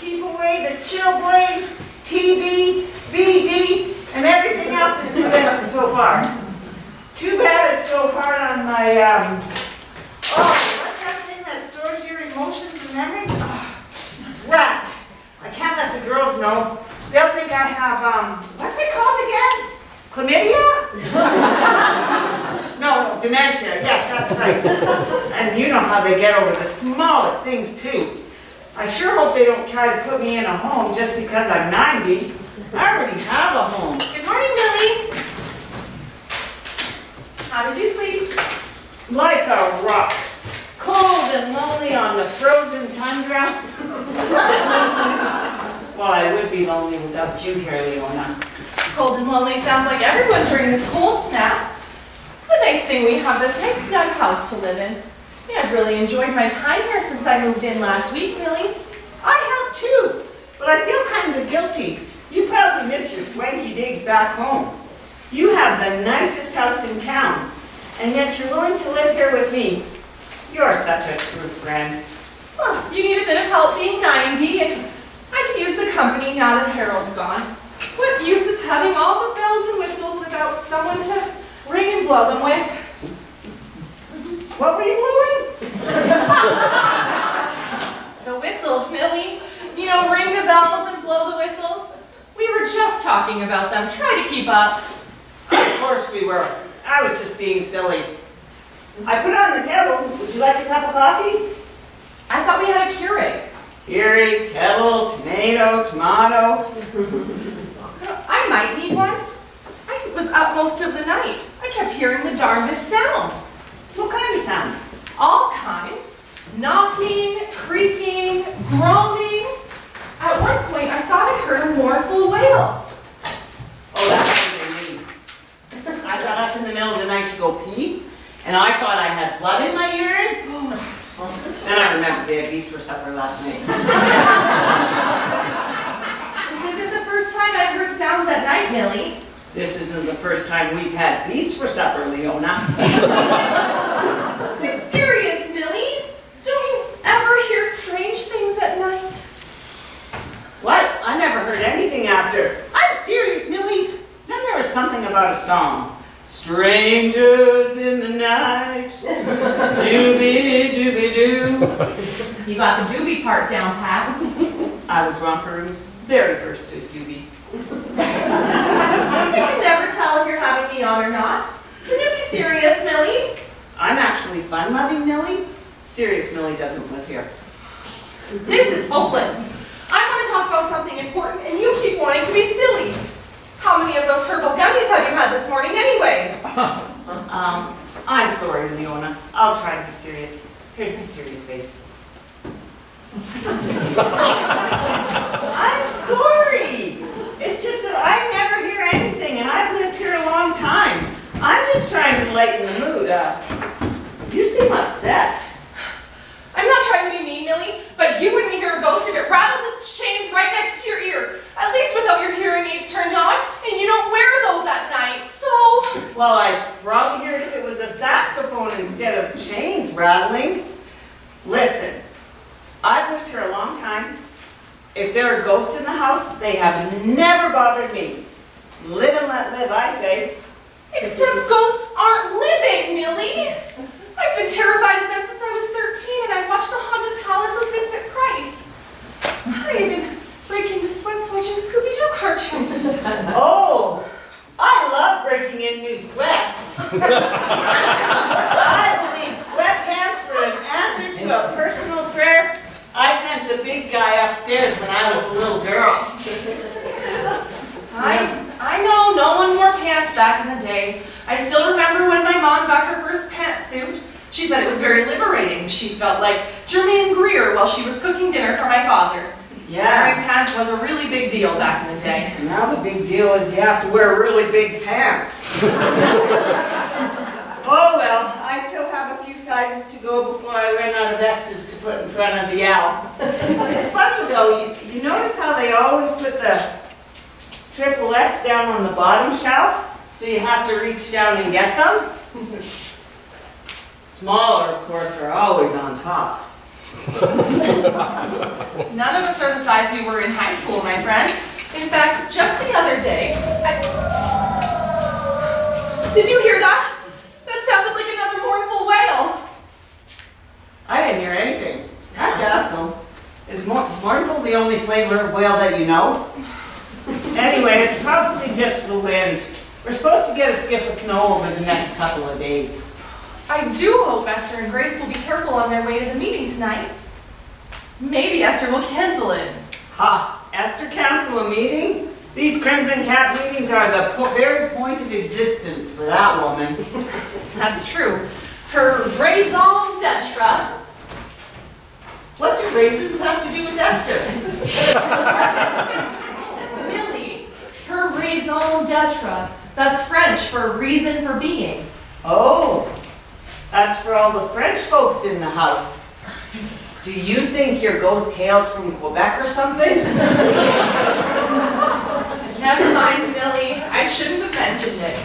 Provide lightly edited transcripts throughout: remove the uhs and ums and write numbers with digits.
keep away the chill blades, TB, VD, and everything else is prevention so far. Too bad it's so hard on my, what's that thing that stores your emotions and memories? Oh, rat. I can't let the girls know. They'll think I have, what's it called again? Chlamydia? No, dementia. Yes, that's right. And you know how they get over the smallest things, too. I sure hope they don't try to put me in a home just because I'm 90. I already have a home. Good morning, Millie. How did you sleep? Like a rock. Cold and lonely on the frozen tundra. Well, I would be lonely without you here, Leona. Cold and lonely sounds like everyone during this cold snap. It's a nice thing we have this nice snug house to live in. Yeah, I've really enjoyed my time here since I moved in last week, Millie. I have too, but I feel kind of guilty. You probably miss your swanky digs back home. You have the nicest house in town, and yet you're willing to live here with me. You're such a true friend. Well, you need a bit of help being 90, and I could use the company now that Harold's gone. What use is having all the bells and whistles without someone to ring and blow them with? What were you blowing? The whistles, Millie. You know, ring the bells and blow the whistles. We were just talking about them. Try to keep up. Of course we were. I was just being silly. I put on the kettle. Would you like a cup of coffee? I thought we had a Currie. Currie, kettle, tomato. I might need one. I was up most of the night. I kept hearing the darndest sounds. What kind of sounds? All kinds. Knocking, creaking, groaning. At one point, I thought I heard a mournful wail. Oh, that was me. I got up in the middle of the night to go pee, and I thought I had blood in my urine. Then I remembered they had beets for supper last night. This isn't the first time I've heard sounds at night, Millie. This isn't the first time we've had beets for supper, Leona. I'm serious, Millie. Don't you ever hear strange things at night? What? I never heard anything after. I'm serious, Millie. Then there was something about a song. Strangers in the night, doobie-doobie-doo. You got the doobie part down, Pat. I was Romperoo's very first doobie. I can never tell if you're having me on or not. Can you be serious, Millie? I'm actually fun-loving Millie. Serious Millie doesn't live here. This is hopeless. I want to talk about something important, and you keep wanting to be silly. How many of those herbal gummies have you had this morning anyways? I'm sorry, Leona. I'll try to be serious. Here's my serious face. I'm sorry. It's just that I never hear anything, and I've lived here a long time. I'm just trying to lighten the mood. You seem upset. I'm not trying to be mean, Millie, but you wouldn't hear a ghost if it rattles its chains right next to your ear. At least without your hearing aids turned on, and you don't wear those at night, so... Well, I'd probably hear it if it was a saxophone instead of chains rattling. Listen, I've lived here a long time. If there are ghosts in the house, they have never bothered me. Live and let live, I say. Except ghosts aren't living, Millie. I've been terrified of them since I was 13 and I watched The Haunted Palace of Vincent Price. I even break into sweats watching Scooby-Doo cartoons. Oh, I love breaking in new sweats. I believe sweatpants were an answer to a personal prayer I sent the big guy upstairs when I was a little girl. I know no one wore pants back in the day. I still remember when my mom got her first pantsuit. She said it was very liberating. She felt like Germaine Greer while she was cooking dinner for my father. Wearing pants was a really big deal back in the day. Now the big deal is you have to wear really big pants. Oh well, I still have a few sizes to go before I run out of X's to put in front of the L. It's funny though, you notice how they always put the triple X down on the bottom shelf? So you have to reach down and get them? Smaller, of course, are always on top. None of us are the size we were in high school, my friend. In fact, just the other day, Did you hear that? That sounded like another mournful wail. I didn't hear anything. I guess so. Is mournful the only flavor of wail that you know? Anyway, it's probably just the wind. We're supposed to get a skip of snow over the next couple of days. I do hope Esther and Grace will be careful on their way to the meeting tonight. Maybe Esther will cancel it. Ha! Esther cancel a meeting? These Crimson Cat meetings are the very point of existence for that woman. That's true. Her raison d'etre. What do raisins have to do with Esther? Millie, her raison d'etre. That's French for reason for being. Oh, that's for all the French folks in the house. Do you think your ghost hails from Quebec or something? Never mind, Millie. I shouldn't have mentioned it.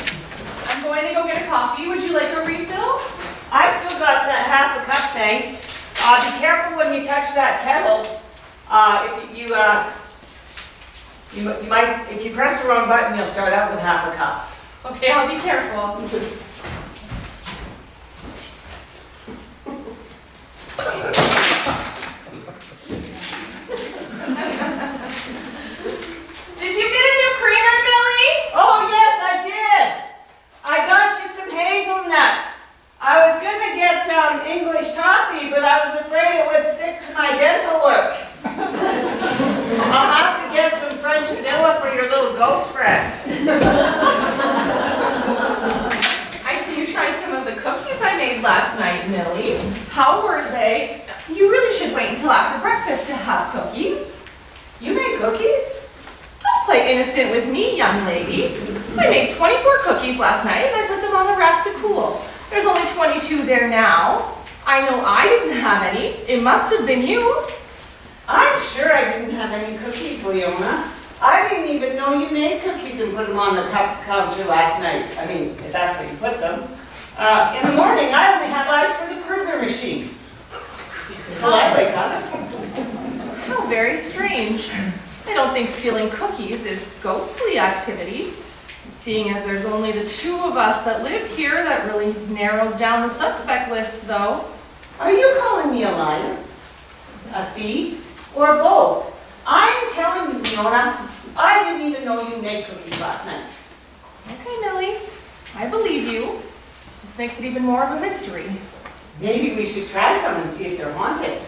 I'm going to go get a coffee. Would you like a refill? I still got that half a cup, thanks. Be careful when you touch that kettle. If you press the wrong button, you'll start out with half a cup. Okay, I'll be careful. Did you get a new creamer, Millie? Oh yes, I did. I got you some hazelnut. I was going to get English coffee, but I was afraid it would stick to my dental work. I'll have to get some French vanilla for your little ghost friend. I see you tried some of the cookies I made last night, Millie. How were they? You really should wait until after breakfast to have cookies. You made cookies? Don't play innocent with me, young lady. I made 24 cookies last night and I put them on the rack to cool. There's only 22 there now. I know I didn't have any. It must have been you. I'm sure I didn't have any cookies, Leona. I didn't even know you made cookies and put them on the counter last night. I mean, if that's where you put them. In the morning, I only have eyes for the Kruger machine. Till I wake up. How very strange. I don't think stealing cookies is ghostly activity. Seeing as there's only the two of us that live here, that really narrows down the suspect list, though. Are you calling me a liar? A thief? Or both? I am telling you, Leona, I didn't even know you made cookies last night. Okay, Millie. I believe you. This makes it even more of a mystery. Maybe we should try some and see if they're haunted.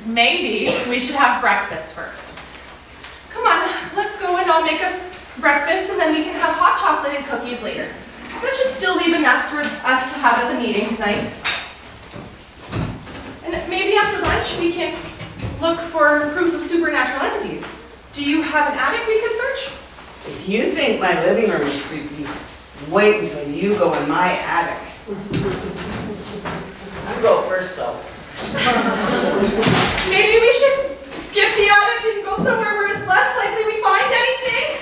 Maybe we should have breakfast first. Come on, let's go and I'll make us breakfast and then we can have hot chocolate and cookies later. That should still leave enough for us to have at the meeting tonight. And maybe after lunch we can look for proof of supernatural entities. Do you have an attic we could search? If you think my living room is creepy, wait until you go in my attic. I'll go first though. Maybe we should skip the attic and go somewhere where it's less likely we find anything?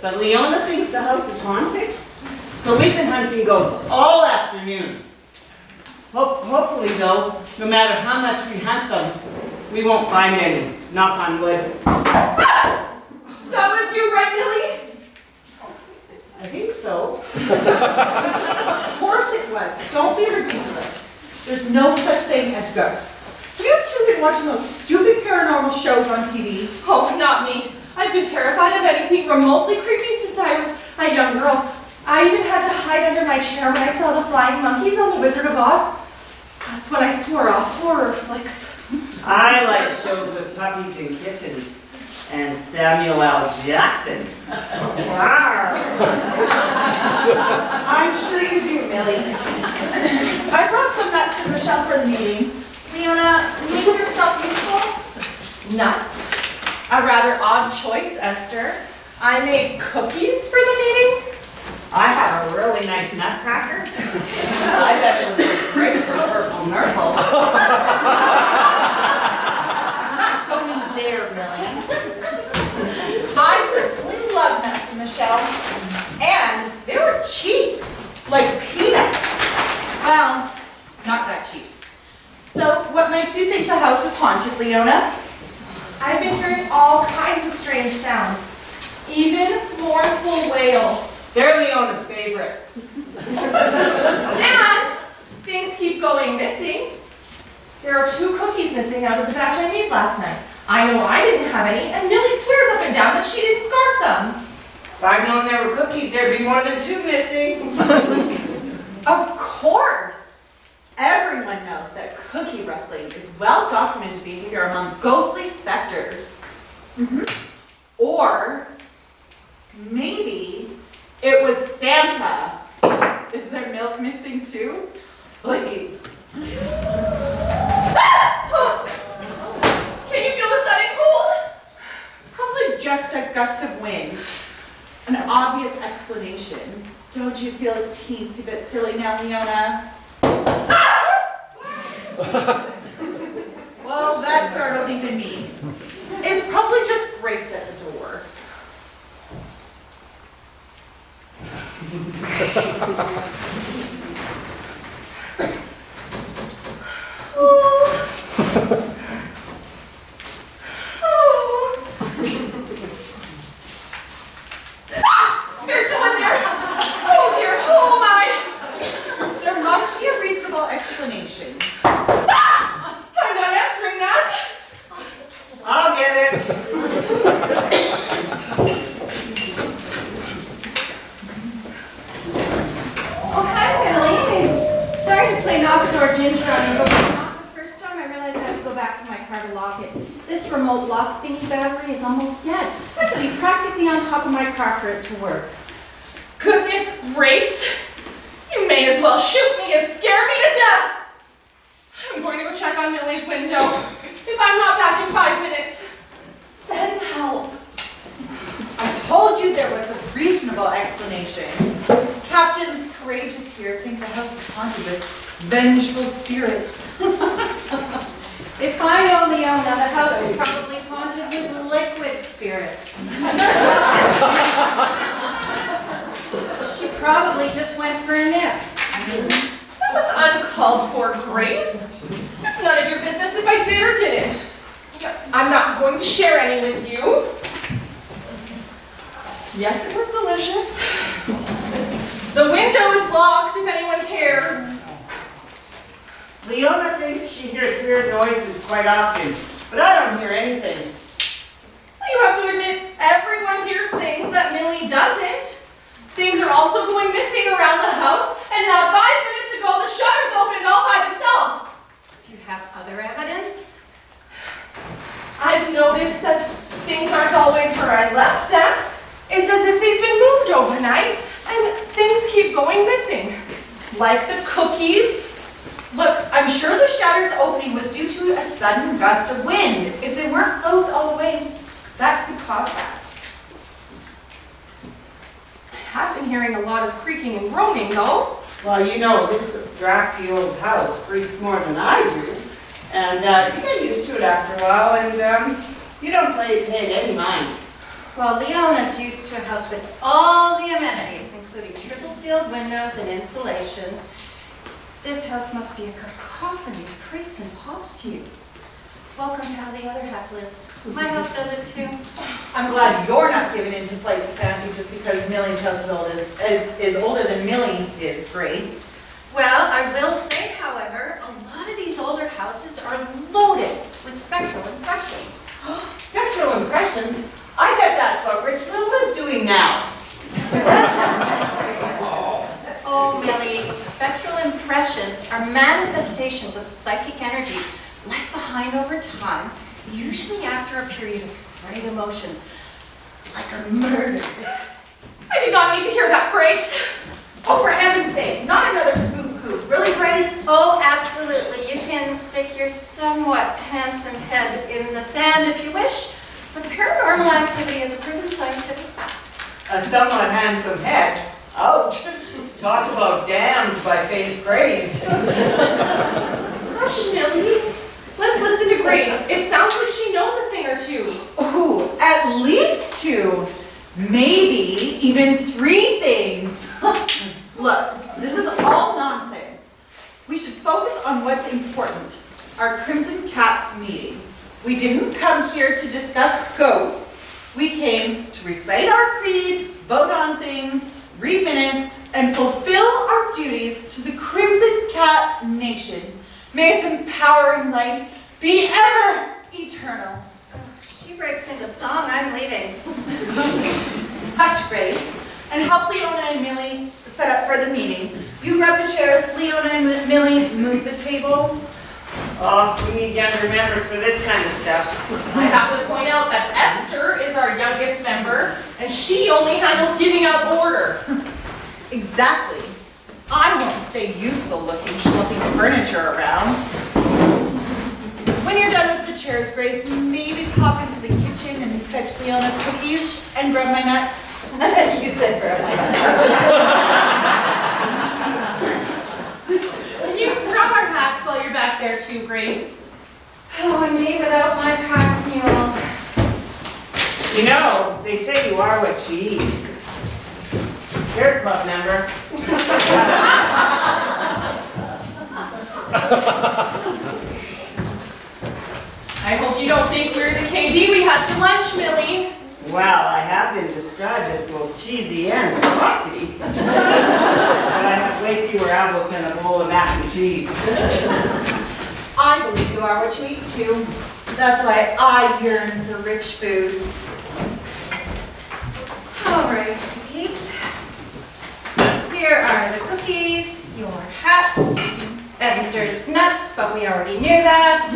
but Leona thinks the house is haunted. So we've been hunting ghosts all afternoon. Hopefully though, no matter how much we hunt them, we won't find any. Knock on wood. That was you, right, Millie? I think so. Of course it was. Don't be ridiculous. There's no such thing as ghosts. Have you two been watching those stupid paranormal shows on TV? Oh, not me. I've been terrified of anything remotely creepy since I was a young girl. I even had to hide under my chair when I saw the flying monkeys on The Wizard of Oz. That's when I swore off horror flicks. I like shows with puppies and kittens. And Samuel L. Jackson. I'm sure you do, Millie. I brought some nuts and Michelle for the meeting. Leona, make yourself useful. Nuts? A rather odd choice, Esther. I made cookies for the meeting. I have a really nice nutcracker. I bet it would look great for purple myrtle. Not going there, Millie. I personally love nuts and Michelle. And they were cheap. Like peanuts. Well, not that cheap. So, what makes you think the house is haunted, Leona? I've been hearing all kinds of strange sounds, even mournful wails. They're Leona's favorite. And things keep going missing. There are 2 cookies missing out of the batch I made last night. I know I didn't have any, and Millie swears up and down that she didn't scarf them. If I'd known there were cookies, there'd be more than 2 missing. Of course! Everyone knows that cookie rustling is well-documented behavior among ghostly specters. Or maybe it was Santa. Is there milk missing too? Please. Can you feel the sudden cold? It's probably just a gust of wind. An obvious explanation. Don't you feel a teensy bit silly now, Leona? Well, that startled even me. It's probably just Grace at the door. There's no one there. Oh dear, oh my. There must be a reasonable explanation. I'm not answering that. I'll get it. Oh, hi, Millie. Sorry to play knock-the-door ginger on your open house. The first time I realized I had to go back to my car to lock it. This remote lock thingy battery is almost dead. I have to be practically on top of my car for it to work. Goodness grace. You may as well shoot me as scare me to death. I'm going to go check on Millie's window. If I'm not back in 5 minutes, send help. I told you there was a reasonable explanation. Captains courageous here think the house is haunted with vengeful spirits. If I know Leona, the house is probably haunted with liquid spirits. She probably just went for a nip. That was uncalled for, Grace. It's none of your business if I did or didn't. I'm not going to share any with you. Yes, it was delicious. The window is locked if anyone cares. Leona thinks she hears weird noises quite often, but I don't hear anything. You have to admit, everyone here sings that Millie doesn't. Things are also going missing around the house, and not 5 minutes ago the shutters opened all by themselves. Do you have other evidence? I've noticed that things aren't always where I left them. It's as if they've been moved overnight, and things keep going missing. Like the cookies. Look, I'm sure the shutters opening was due to a sudden gust of wind. If they weren't closed all the way, that could cause that. I have been hearing a lot of creaking and groaning, though. Well, you know, this drafty old house creaks more than I do. And you get used to it after a while, and you don't pay it any mind. Well, Leona's used to a house with all the amenities, including triple sealed windows and insulation. This house must be a cacophony of praise and pops to you. Welcome to how the other half lives. My house does it too. I'm glad you're not giving in to flights of fancy just because Millie's house is older than Millie is, Grace. Well, I will say, however, a lot of these older houses are loaded with spectral impressions. Spectral impressions? I bet that's what Rich Little is doing now. Oh, Millie, spectral impressions are manifestations of psychic energy left behind over time, usually after a period of great emotion, like a murder. I did not need to hear that, Grace. Oh, for heaven's sake, not another spook coop. Really, Grace? Oh, absolutely. You can stick your somewhat handsome head in the sand if you wish, but paranormal activity is a proven scientific fact. A somewhat handsome head. Ouch. Talk about damned by faint praise. Hush, Millie. Let's listen to Grace. It sounds like she knows a thing or two. Ooh, at least 2. Maybe even 3 things. Look, this is all nonsense. We should focus on what's important. Our Crimson Cat meeting. We didn't come here to discuss ghosts. We came to recite our creed, vote on things, read minutes, and fulfill our duties to the Crimson Cat Nation. May its empowering light be ever eternal. She breaks into song, I'm leaving. Hush, Grace, and help Leona and Millie set up for the meeting. You grab the chairs, Leona and Millie move the table. Oh, we need younger members for this kind of stuff. I have to point out that Esther is our youngest member, and she only handles giving out order. Exactly. I won't stay youthful looking, schlepping furniture around. When you're done with the chairs, Grace, maybe pop into the kitchen and fetch Leona's cookies and grab my nuts. You said grab my nuts. Can you grab our hats while you're back there too, Grace? Oh, and me without my pack mule. You know, they say you are what you eat. You're a club member. I hope you don't think we're the KD we had for lunch, Millie. Well, I have been described as both cheesy and saucy. But I have way fewer apples than a bowl of mac and cheese. I believe you are what you eat too. That's why I yearn for rich foods. All right, cookies. Here are the cookies, your hats, Esther's nuts, but we already knew that.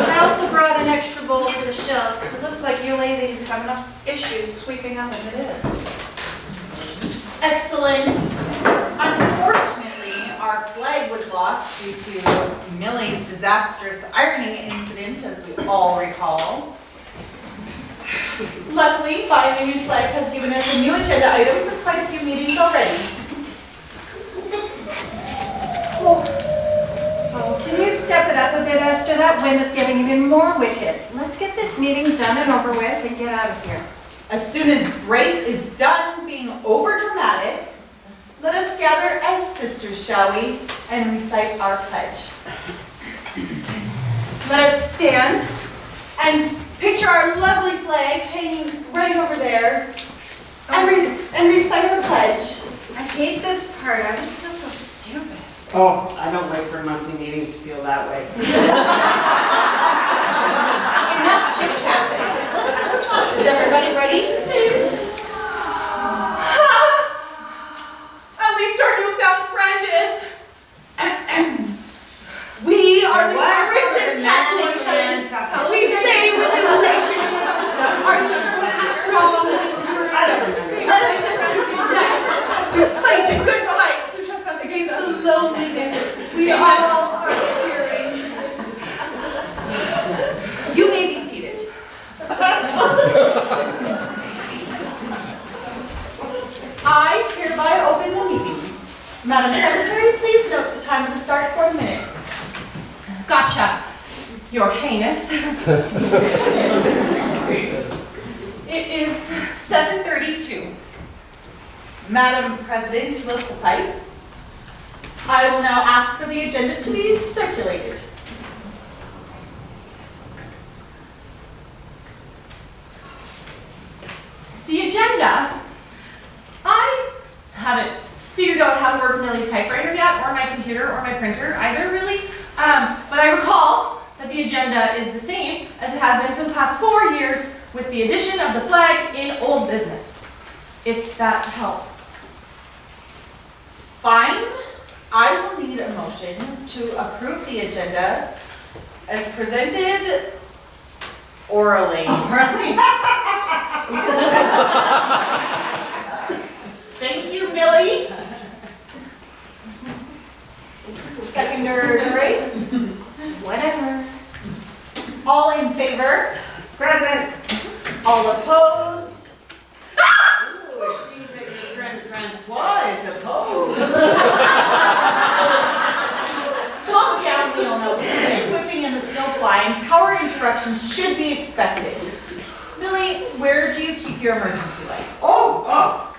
I also brought an extra bowl for the shells, because it looks like you lazies have enough issues sweeping up as it is. Excellent. Unfortunately, our flag was lost due to Millie's disastrous ironing incident, as we all recall. Luckily, buying a new flag has given us a new agenda item for quite a few meetings already. Oh, can you step it up a bit, Esther? That wind is getting even more wicked. Let's get this meeting done and over with and get out of here. As soon as Grace is done being overdramatic, let us gather as sisters, shall we, and recite our pledge. Let us stand and picture our lovely flag hanging right over there and recite our pledge. I hate this part. I just feel so stupid. Oh, I don't like for monthly meetings to feel that way. Enough chit-chat. Is everybody ready? At least our newfound friend is. We are the What? Crimson Cat Nation. We say with elation, our sisterhood is strong and enduring. Let us sisters unite to fight the good fight against the loneliness we all are fearing. You may be seated. I hereby open the meeting. Madam Secretary, please note the time of the start for the minutes. Gotcha, Your Highness. It is 7:32. Madam President will suffice. I will now ask for the agenda to be circulated. The agenda, I haven't figured out how to work Millie's typewriter yet, or my computer, or my printer, either really. But I recall that the agenda is the same as it has been for the past 4 years, with the addition of the flag in old business, if that helps. Fine. I will need a motion to approve the agenda as presented orally. Thank you, Millie. Seconder Grace. Whatever. All in favor? Present. All opposed? Ooh, it seems that your friend Francois is opposed. Calm down, Leona. With the wind whipping and the snow flying, power interruptions should be expected. Millie, where do you keep your emergency light?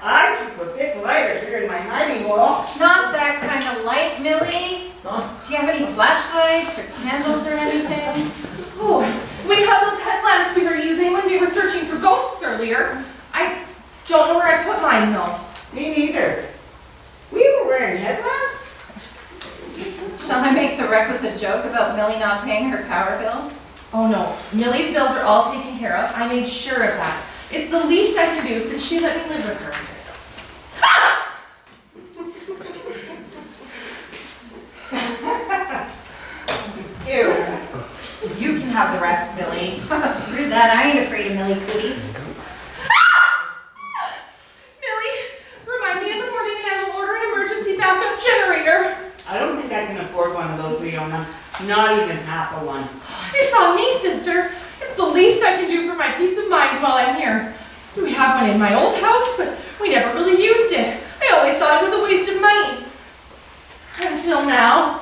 I keep a big lighter here in my hiding hole. Not that kind of light, Millie. Do you have any flashlights or candles or anything? Oh, we have those headlamps we were using when we were searching for ghosts earlier. I don't know where I put mine though. Me neither. We were wearing headlamps? Shall I make the requisite joke about Millie not paying her power bill? Oh no, Millie's bills are all taken care of. I made sure of that. It's the least I can do since she let me live with her. Ew. You can have the rest, Millie. Oh, screw that. I ain't afraid of Millie cooties. Millie, remind me in the morning and I will order an emergency backup generator. I don't think I can afford one of those, Leona. Not even half of one. It's on me, sister. It's the least I can do for my peace of mind while I'm here. We have one in my old house, but we never really used it. I always thought it was a waste of money. Until now.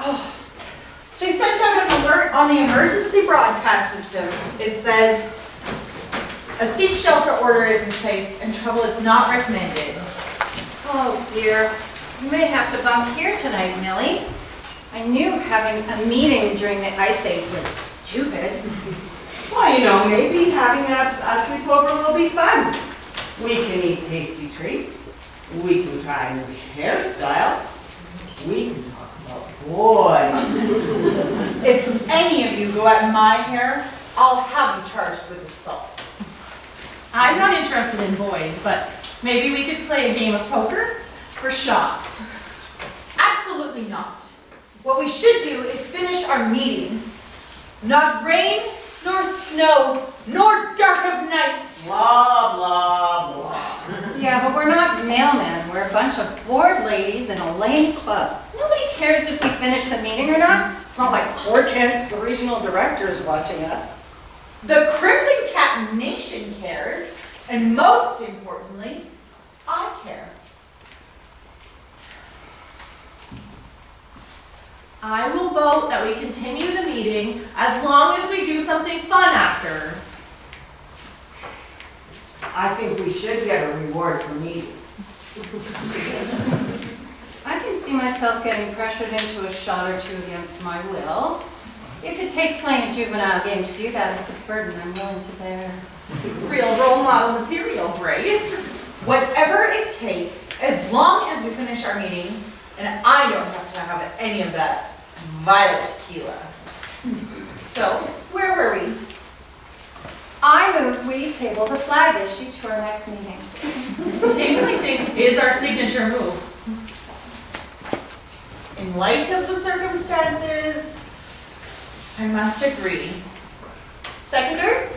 Oh. They sent out an alert on the emergency broadcast system. It says, a seek shelter order is in place and travel is not recommended. Oh dear. You may have to bunk here tonight, Millie. I knew having a meeting during the ice age was stupid. Well, you know, maybe having a sleepover will be fun. We can eat tasty treats. We can try new hairstyles. We can talk about boys. If any of you go at my hair, I'll have you charged with assault. I'm not interested in boys, but maybe we could play a game of poker for shots. Absolutely not. What we should do is finish our meeting. Not rain, nor snow, nor dark of night. Blah, blah, blah. Yeah, but we're not mailmen. We're a bunch of bored ladies in a lame club. Nobody cares if we finish the meeting or not. It's not like Hortense, the regional director, is watching us. The Crimson Cat Nation cares, and most importantly, I care. I will vote that we continue the meeting as long as we do something fun after. I think we should get a reward for meeting. I can see myself getting pressured into a shot or two against my will. If it takes playing a juvenile game to do that, it's a burden I'm willing to bear. Real role model material, Grace. Whatever it takes, as long as we finish our meeting, and I don't have to have any of that violet tequila. So, where were we? I move we table the flag issue to our next meeting. Tabling things is our signature move. In light of the circumstances, I must agree. Seconder?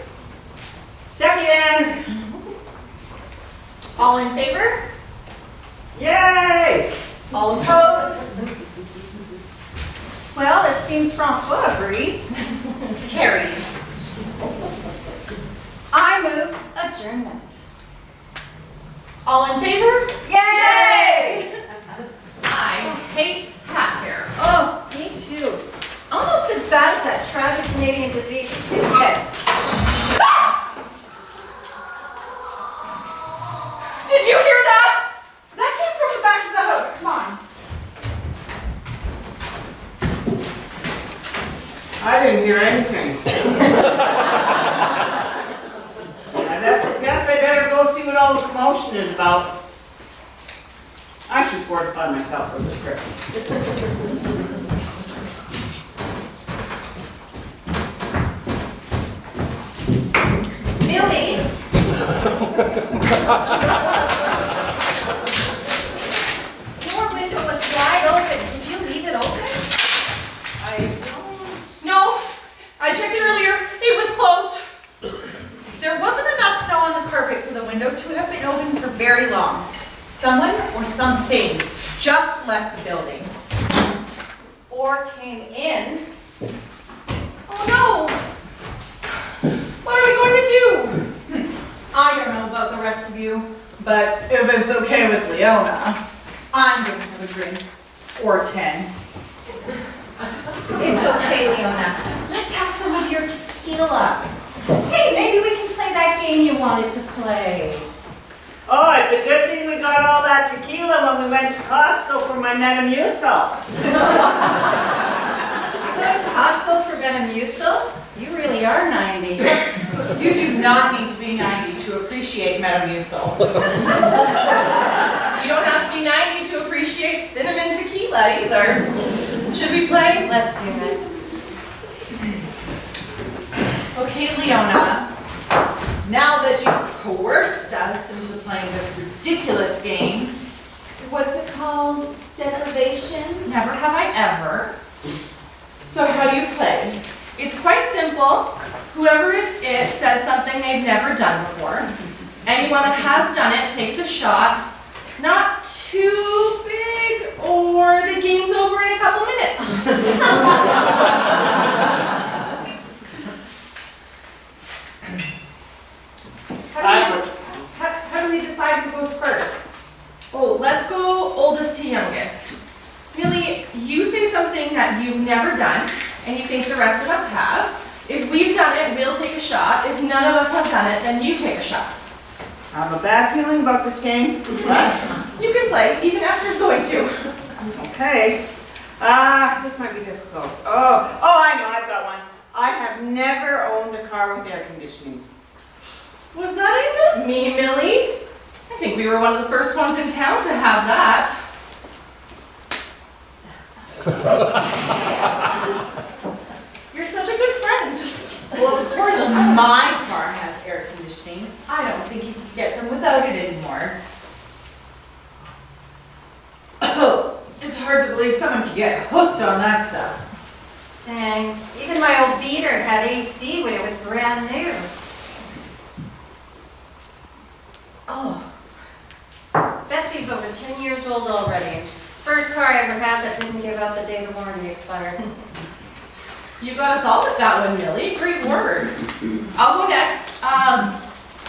Second. All in favor? Yay! All opposed? Well, it seems Francois agrees. Carried. I move adjournment. All in favor? Yay! I hate cat hair. Oh, me see what all the commotion is about. I should fortify myself for this trip. Millie? Your window was wide open. Did you leave it open? No, I checked it earlier. It was closed. There wasn't enough snow on the carpet for the window to have been open for very long. Someone or something just left the building. Or came in? Oh no. What are we going to do? I don't know about the rest of you, but if it's okay with Leona, I'm going to have a drink. Or 10. It's okay, Leona. Let's have some of your tequila. Hey, maybe we can play that game you wanted to play. Oh, it's a good thing we got all that tequila when we went to Costco for my Metamucil. You go to Costco for Metamucil? You really are 90. You do not need to be 90 to appreciate Metamucil. You don't have to be 90 to appreciate cinnamon tequila either. Should we play? Let's do it. Okay, Leona, now that you've coerced us into playing this ridiculous game, What's it called? Deprivation? Never have I ever. so how do you play? It's quite simple. Whoever is it says something they've never done before. Anyone that has done it takes a shot. Not too big, or the game's over in a couple minutes. How do we decide who goes first? Oh, let's go oldest to youngest. Millie, you say something that you've never done, and you think the rest of us have. If we've done it, we'll take a shot. If none of us have done it, then you take a shot. I have a bad feeling about this game. But, You can play. Even Esther's going to. okay. This might be difficult. Oh, I know, I've got one. I have never owned a car with air conditioning. Was that even me, Millie? I think we were one of the first ones in town to have that. You're such a good friend. Well, of course, my car has air conditioning. I don't think you can get them without it anymore. It's hard to believe someone could get hooked on that stuff. Dang, even my old beater had AC when it was brand new. Oh, Betsy's over 10 years old already. First car I ever had that didn't give out the day the warranty expired. You got us all with that one, Millie. Great word. I'll go next.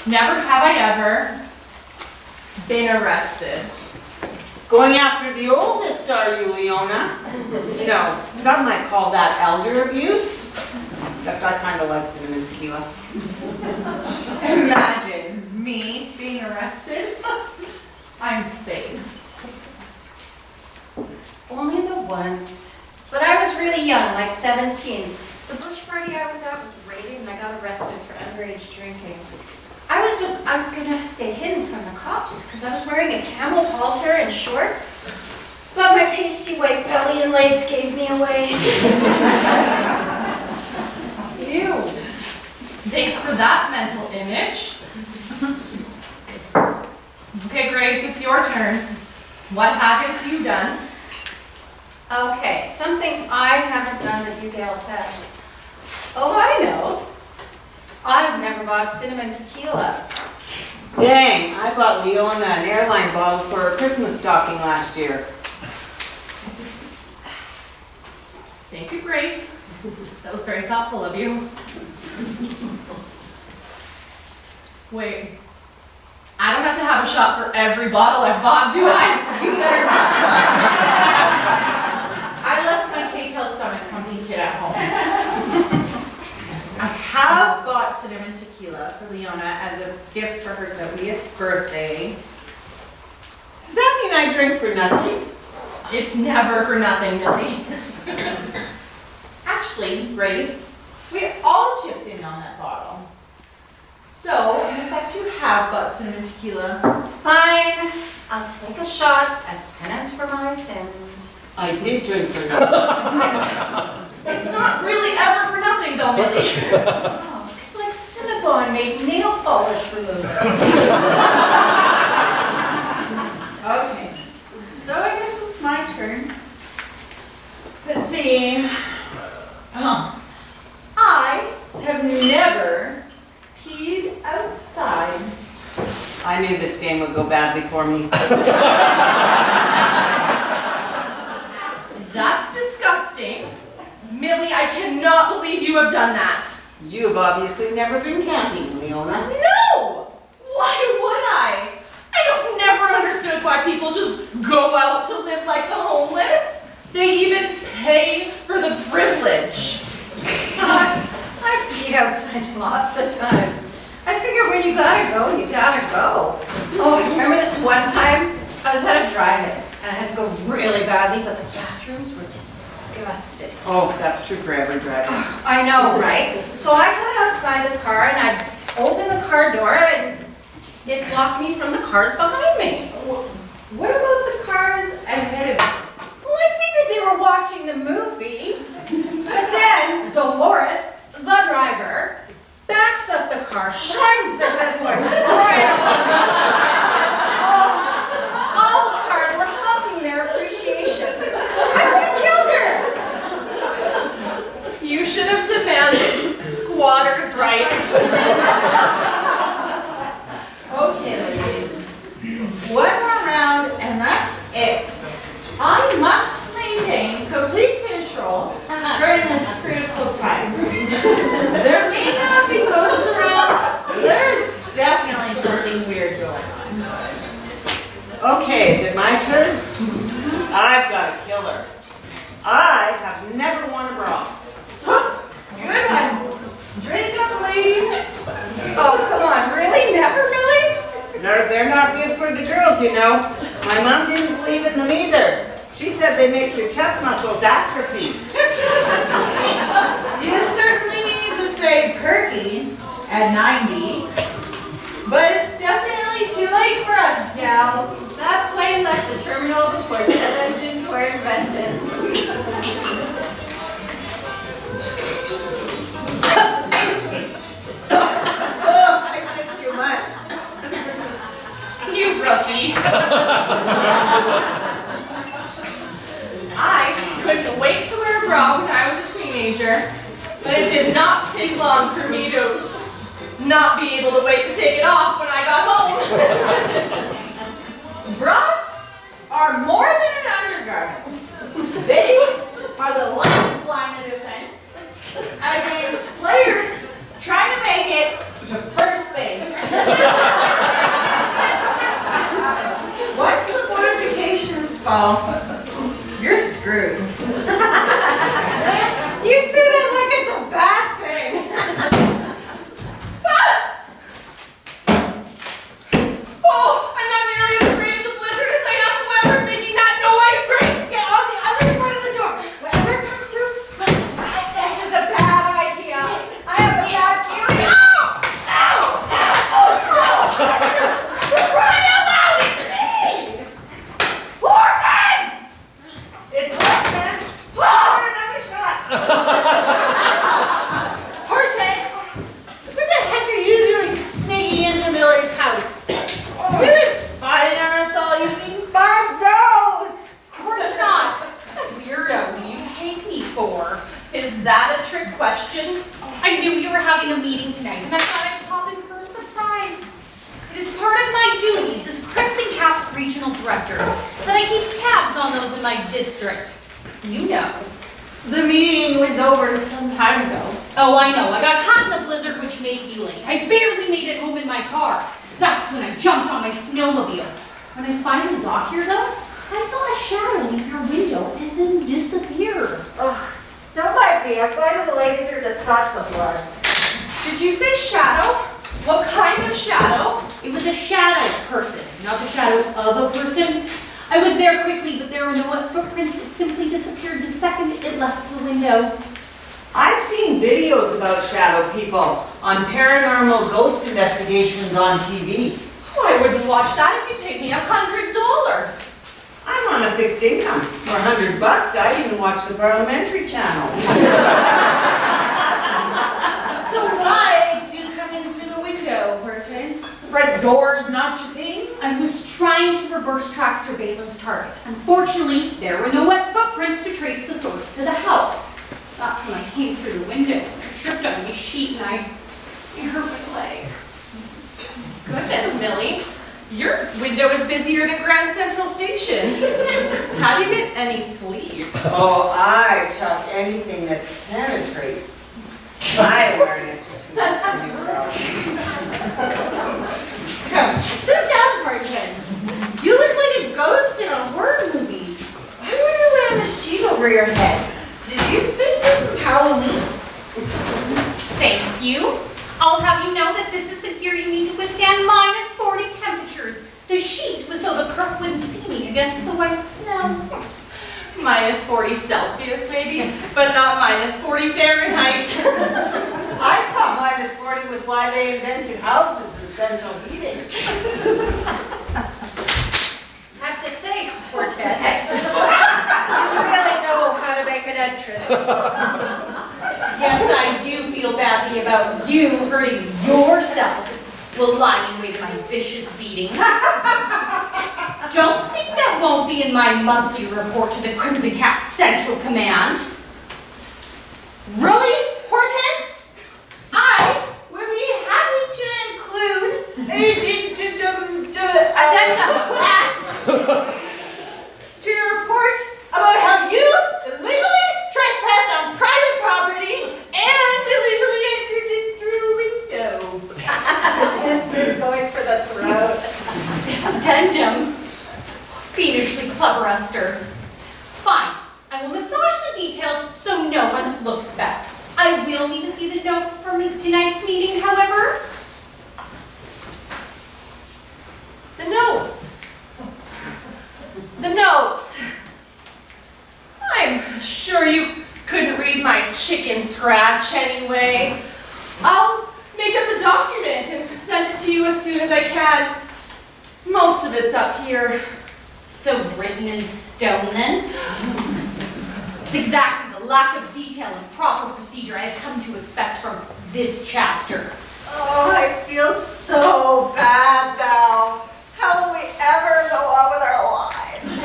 Never have I ever been arrested. Going after the oldest, are you, Leona? You know, some might call that elder abuse. Except I kind of like cinnamon tequila. Imagine me being arrested. I'm safe. Only the once. But I was really young, like 17. The bush party I was at was raided and I got arrested for underage drinking. I was gonna stay hidden from the cops because I was wearing a camel halter and shorts. But my pasty white belly and legs gave me away. Ew. Thanks for that mental image. Okay, Grace, it's your turn. What haven't you done? Okay, something I haven't done that you gals have. Oh, I know. I've never bought cinnamon tequila. Dang, I bought Leona an airline bottle for her Christmas stocking last year. Thank you, Grace. That was very thoughtful of you. Wait, I don't have to have a shot for every bottle I've bought, do I? You better not. I left my K-Tel stomach pumping kit at home. I have bought cinnamon tequila for Leona as a gift for her 70th birthday. Does that mean I drink for nothing? It's never for nothing, Millie. Actually, Grace, we all chipped in on that bottle. So, in effect, you have but cinnamon tequila. Fine, I'll take a shot as penance for my sins. I did drink for It's not really ever for nothing though, Millie. Oh, it's like Cinnabon made nail polish remover. Okay, so I guess it's my turn. Let's see. I have never peed outside. I knew this game would go badly for me. That's disgusting. Millie, I cannot believe you have done that. You've obviously never been camping, Leona. No! Why would I? I have never understood why people just go out to live like the homeless. They even pay for the privilege. I've peed outside lots of times. I figure when you gotta go, you gotta go. Oh, remember this one time? I was at a drive-in and I had to go really badly, but the bathrooms were disgusting. Oh, that's true for every driver. I know, right? So I got outside the car and I opened the car door and it blocked me from the cars behind me. What about the cars ahead of you? Well, I figured they were watching the movie. But then Dolores, the driver, backs up the car, shines their headlights right on me. All the cars were honking their appreciation. I could have killed her. You should have demanded squatters' rights. Okay, ladies. One more round and that's it. I must maintain complete control during this critical time. There may not be ghosts around, but there is definitely something weird going on. Okay, is it my turn? I've got a killer. I have never won a bra. Good one. Drink up, ladies. Oh, come on, really? Never really? They're not good for the girls, you know. My mom didn't believe in them either. She said they make your chest muscles atrophy. You certainly need to say perky at 90, but it's definitely too late for us, gals. That plane left the terminal before jet engines were invented. Oh, I did too much. You rookie. I couldn't wait to wear a bra when I was a teenager, but it did not take long for me to not be able to wait to take it off when I got home. Bras are more than an undergarment. They are the last line of defense against players trying to make it to first base. Once the fortifications fall, you're screwed. You say that like it's a bad thing. Oh, I'm not nearly as afraid of the blizzard as I am whoever's making that noise. Grace, get on the other side of the door. Whatever comes through, This is a bad idea. I have a bad feeling. Crying out loud, it's me! Hortense! It's Hortense. Another shot. Hortense, what the heck are you doing sneaking into Miller's house? You've been spying on us all evening. God knows. Of course not. Weirdo, do you take me for? Is that a trick question? I knew you were having a meeting tonight, and I thought I'd pop in for a surprise. It is part of my duties as Crimson Cap Regional Director that I keep tabs on those in my district. You know. The meeting was over some time ago. Oh, I know. I got caught in the blizzard, which made me late. I barely made it home in my car. That's when I jumped on my snowmobile. When I finally got here, though, I saw a shadow leave your window and then disappear. Don't mind me. I'm going to the ladies' room to scotch the floor. Did you say shadow? What kind of shadow? It was a shadow person, not the shadow of a person. I was there quickly, but there were no footprints. It simply disappeared the second it left the window. I've seen videos about shadow people on paranormal ghost investigations on TV. Oh, I wouldn't watch that if you paid me $100. I'm on a fixed income. For $100, I even watch the parliamentary channel. So why did you come in through the window, Hortense? The front door is not your thing? I was trying to reverse track surveillance target. Unfortunately, there were no wet footprints to trace the source to the house. That's when I came through the window. I tripped on my sheet and I hurt my leg. Goodness, Millie. Your window is busier than Grand Central Station. How do you get any sleep? Oh, I chuck anything that penetrates. My awareness is too girl. Come, sit down, Hortense. You look like a ghost in a horror movie. Why were you wearing the sheet over your head? Did you think this is Halloween? Thank you. I'll have you know that this is the gear you need to withstand minus 40 temperatures. The sheet was so the crook wouldn't see me against the white snow. Minus 40 Celsius, maybe, but not minus 40 Fahrenheit. I thought minus 40 was why they invented houses and central heating. I have to say, Hortense, you really know how to make an entrance. Yes, I do feel badly about you hurting yourself while lying in wait of my vicious beating. Don't think that won't be in my monthly report to the Crimson Cap Central Command. Really, Hortense? I would be happy to include an addendum to your report about how you illegally trespassed on private property and illegally entered in through a window. Esther's going for the throat. Addendum. Fiendishly clever, Esther. Fine. I will massage the details so no one looks back. I will need to see the notes from tonight's meeting, however. The notes. The notes. I'm sure you couldn't read my chicken scratch anyway. I'll make up a document and send it to you as soon as I can. Most of it's up here. So written in stone, then? It's exactly the lack of detail and proper procedure I have come to expect from this chapter. Oh, I feel so bad now. How will we ever go on with our lives?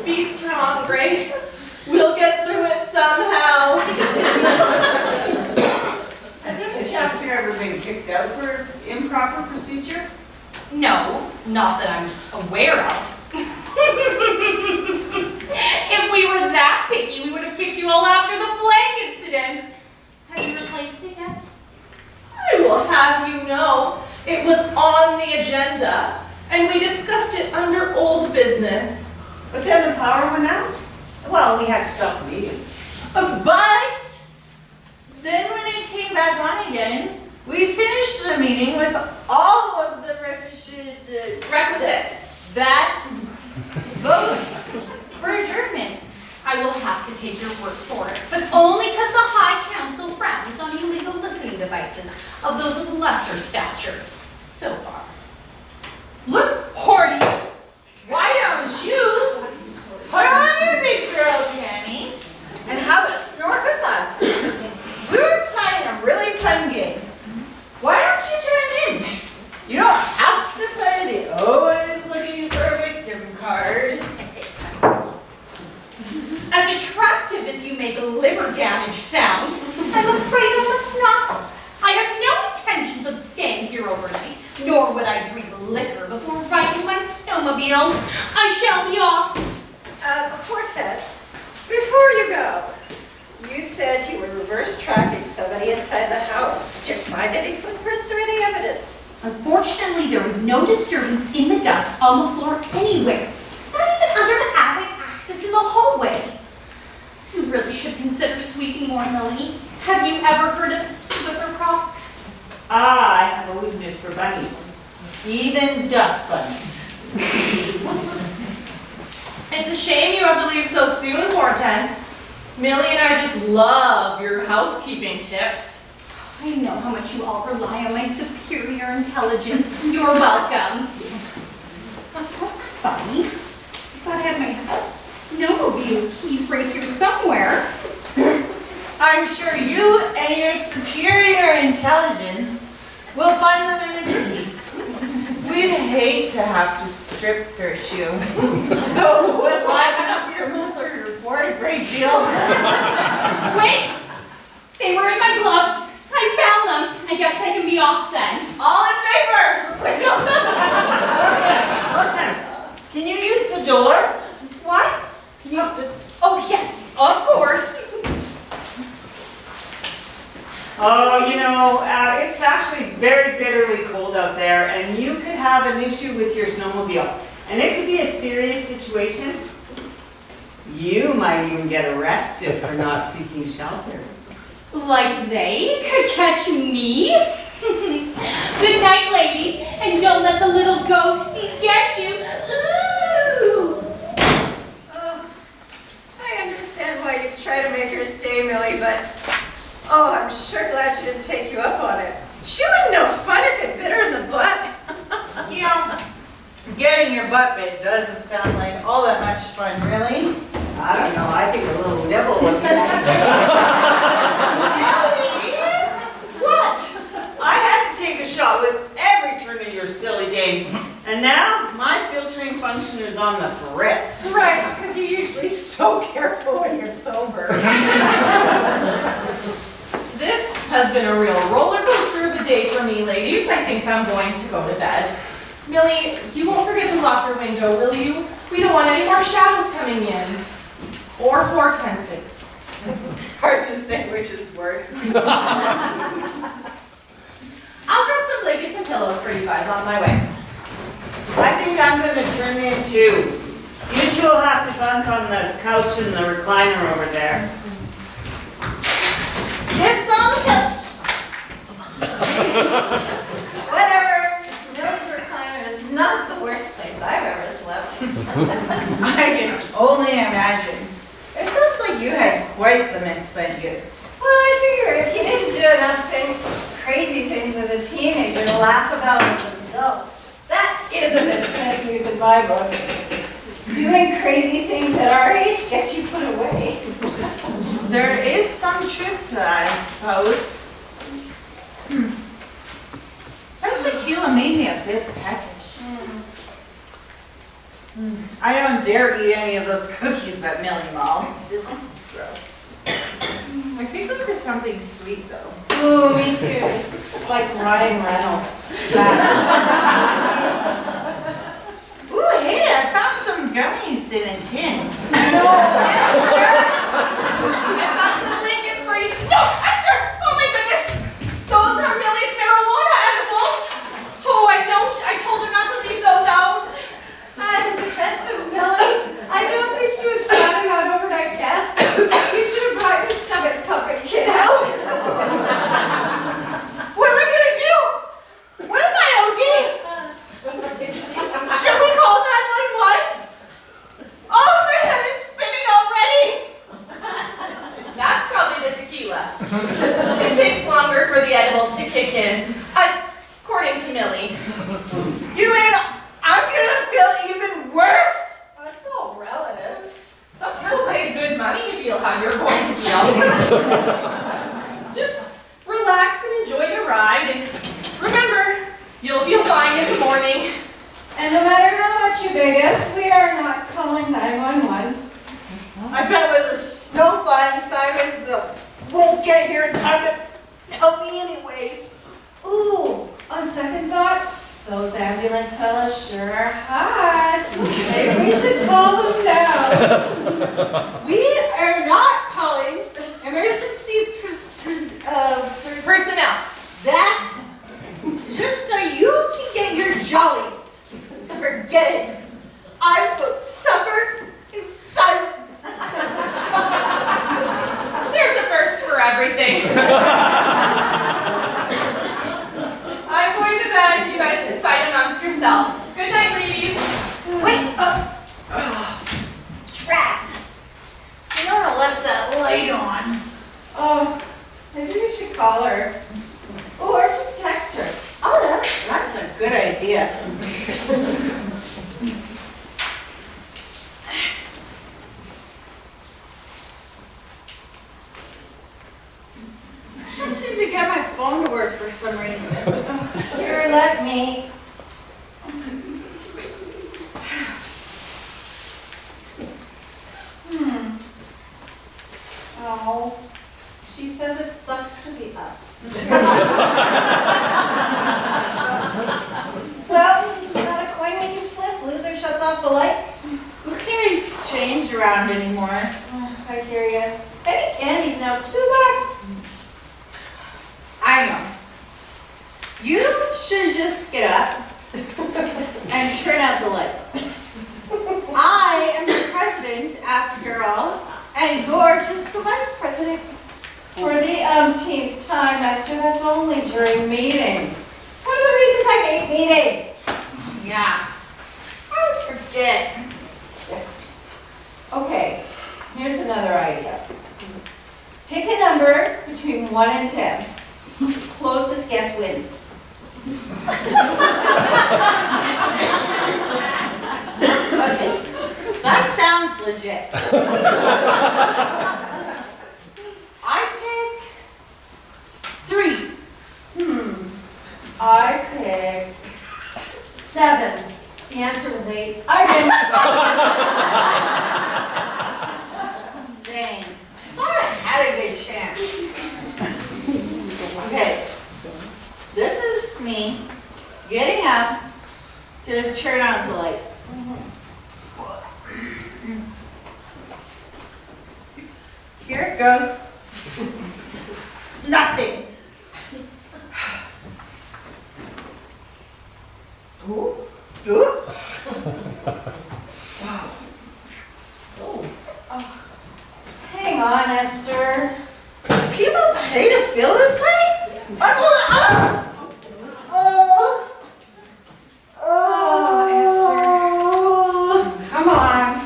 Be strong, Grace. We'll get through it somehow. Has any chapter ever been kicked out for improper procedure? No, not that I'm aware of. If we were that picky, we would have kicked you all after the flag incident. Have you replaced it yet? I will have you know, it was on the agenda, and we discussed it under old business. But then the power went out. Well, we had to stop the meeting. But then when it came back on again, we finished the meeting with all of the Requisite. that votes for adjournment. I will have to take your word for it, but only because the High Council frowns on illegal listening devices of those of lesser stature. So far. Look, Horty, why don't you put on your big girl panties and have a snort with us? We were playing a really fun game. Why don't you join in? You don't have to play the always looking for a victim card. As attractive as you make liver damage sound, I'm afraid I must not. I have no intentions of staying here overnight, nor would I drink liquor before riding my snowmobile. I shall be off. Hortense, before you go, you said you were reverse tracking somebody inside the house. Did you find any footprints or any evidence? Unfortunately, there was no disturbance in the dust on the floor anywhere, not even under the attic axis in the hallway. You really should consider sweeping more, Millie. Have you ever heard of Swiffer Crocs? I have a weakness for bunnies. Even dust bunnies. It's a shame you have to leave so soon, Hortense. Millie and I just love your housekeeping tips. I know how much you all rely on my superior intelligence. You're welcome. What's funny? I thought I had my snowmobile keys right here somewhere. I'm sure you and your superior intelligence will find them in a jiffy. We'd hate to have to strip search you, though it would liven up your monthly report a great deal. Wait! They were in my gloves. I found them. I guess I can be off then. All in favor? Hortense, can you use the doors? What? Can you? Oh, yes, of course. Oh, you know, it's actually very bitterly cold out there, and you could have an issue with your snowmobile. And it could be a serious situation. You might even get arrested for not seeking shelter. Like they could catch me? Good night, ladies, and don't let the little ghosties get you. Ooh. Oh, I understand why you try to make her stay, Millie, but oh, I'm sure glad she didn't take you up on it. She wouldn't know fun if it bit her in the butt. You know, getting your butt bit doesn't sound like all that much fun, really. I don't know, I think a little nibble would be nice. What? I had to take a shot with every turn of your silly game. And now, my filtering function is on the fritz. Right, because you're usually so careful when you're sober. This has been a real roller coaster of a day for me, ladies. I think I'm going to go to bed. Millie, you won't forget to lock your window, will you? We don't want any more shadows coming in. Or Hortenses. Hard to say which is worse. I'll grab some blankets and pillows for you guys on my way. I think I'm going to turn in too. You two will have to bunk on the couch and the recliner over there. It's on the couch. Whatever. Millie's recliner is not the worst place I've ever slept. I can only imagine. It sounds like you had quite the misspent youth. Well, I figure if you didn't do enough crazy things as a teenager to laugh about as an adult, that is a misspent youth in my books. Doing crazy things at our age gets you put away. There is some truth to that, I suppose. Sounds like Keela made me a bit peckish. I don't dare eat any of those cookies that Millie mauled. Gross. I could go for something sweet though. Ooh, me too. Like Ryan Reynolds. Ooh, hey, I found some gummies in a tin. I've got some blankets for you. No, Esther! Oh my goodness! Those are Millie's marijuana edibles. Oh, I know. I told her not to leave those out. I'm defensive, Millie. I don't think she was planning on overnight guests. You should have brought your stomach puppet kid out. What am I gonna do? What if I OD? Should we call 911? Oh, my head is spinning already. That's probably the tequila. It takes longer for the edibles to kick in, according to Millie. You mean I'm gonna feel even worse? Oh, it's all relative. Some people pay good money to feel how you're going to feel. Just relax and enjoy the ride, and remember, you'll feel fine in the morning. And no matter how much you beg us, we are not calling 911. I bet with the snow flying sideways, they won't get here in time to help me anyways. Ooh, on second thought, those ambulance fellas sure are hot. Maybe we should call them now. We are not calling emergency Personnel. that just so you can get your jollies. Forget it. I will suffer in silence. There's a first for everything. I'm going to bed. You guys can fight amongst yourselves. Good night, ladies. Wait, Trap. Leona left that light idea. I can't seem to get my phone to work for some reason. Here, let me. Oh, she says it sucks to be us. Well, not a coin when you flip. Loser shuts off the light. Who carries change around anymore? I hear ya. Penny candy's now $2. I know. You should just get up and turn out the light. I am the president after all, and you're just the vice president. For the umpteenth time, Esther, that's only during meetings. It's one of the reasons I hate meetings. Yeah. I always forget. Okay, here's another idea. Pick a number between 1 and 10. Closest guess wins. Okay. That sounds legit. I pick 3. I pick 7. The answer was 8. I Dang. Thought I had a good chance. Okay. This is me getting up to just turn out the light. Here it goes. Nothing. Ooh. Ooh. Hang on, Esther. People pay to feel this way? Come on.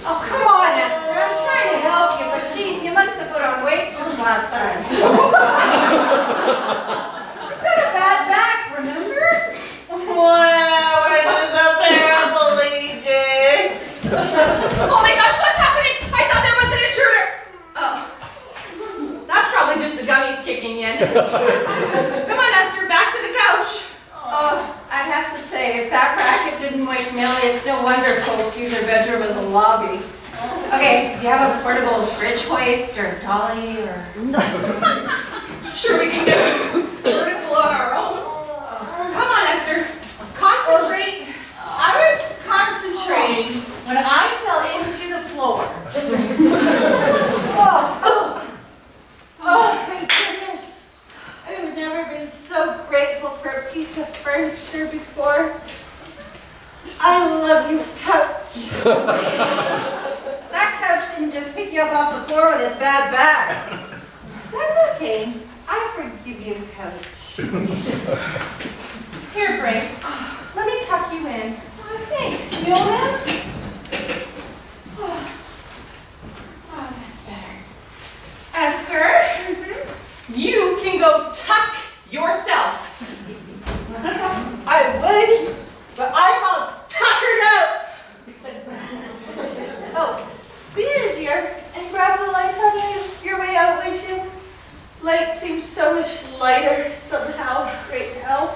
Oh, come on, Esther. I'm trying to help you, but geez, you must have put on weight since last time. You've got a bad back, remember? Wow, we're just a pair of collegians. Oh my gosh, what's happening? I thought there was an intruder. Oh, that's probably just the gummies kicking in. Come on, Esther, back to the couch. Oh, I have to say, if that racket didn't wake Millie, it's no wonder folks use her bedroom as a lobby. Okay, do you have a portable fridge hoist or dolly or... Sure, we can get vertical on our own. Come on, Esther. Concentrate. I was concentrating when I fell into the floor. Oh, thank goodness. I've never been so grateful for a piece of furniture before. I love you, couch. That couch didn't just pick you up off the floor with its bad back. That's okay. I forgive you, couch. Here, Grace. Let me tuck you in. Oh, thanks, Leona. Oh, that's better. Esther, you can go tuck yourself. I would, but I'm all tuckered out. Oh, be here, dear, and grab the light on your way out, would you? Light seems so much lighter somehow right now.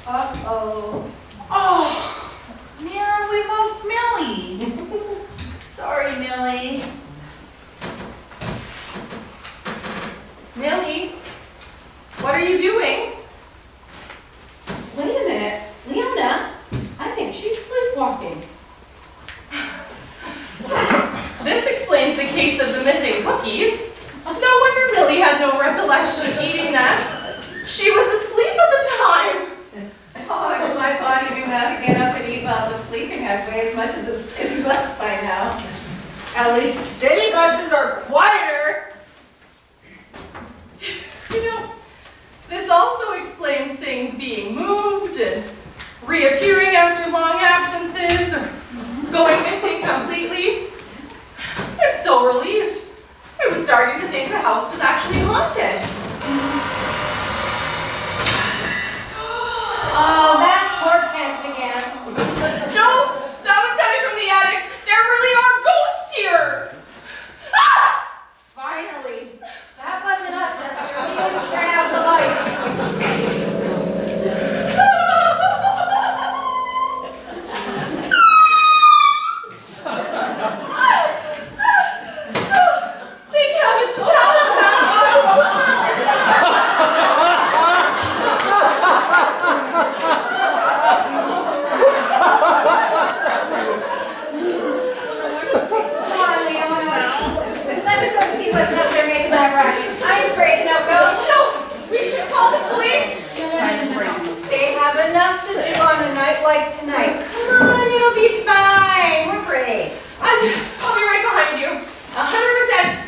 Uh-oh. Oh, man, we woke Millie. Sorry, Millie. Millie, what are you doing? Wait a minute. Leona, I think she's sleepwalking. This explains the case of the missing cookies. No wonder Millie had no recollection of eating that. She was asleep at the time. Oh, if my body knew how to get up and eat while it was sleeping, I'd weigh as much as a city bus by now. At least city buses are quieter. You know, this also explains things being moved and reappearing after long absences or going missing completely. I'm so relieved. I was starting to think the house was actually haunted. like tonight. Come on, it'll be fine. We're brave. I'll be right behind you. 100%.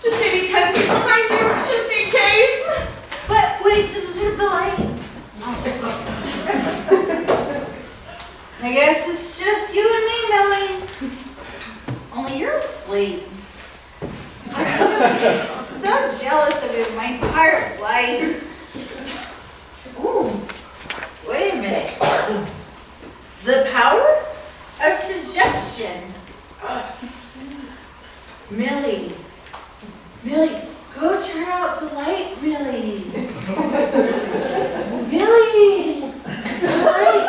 Just maybe 10 feet behind you, just in case. But wait to see the light. I guess it's just you and me, Millie. Only you're asleep. I've been so jealous of you my entire life. Ooh, wait a minute. The power of suggestion. Millie, go turn out the light, Millie. Millie, the light.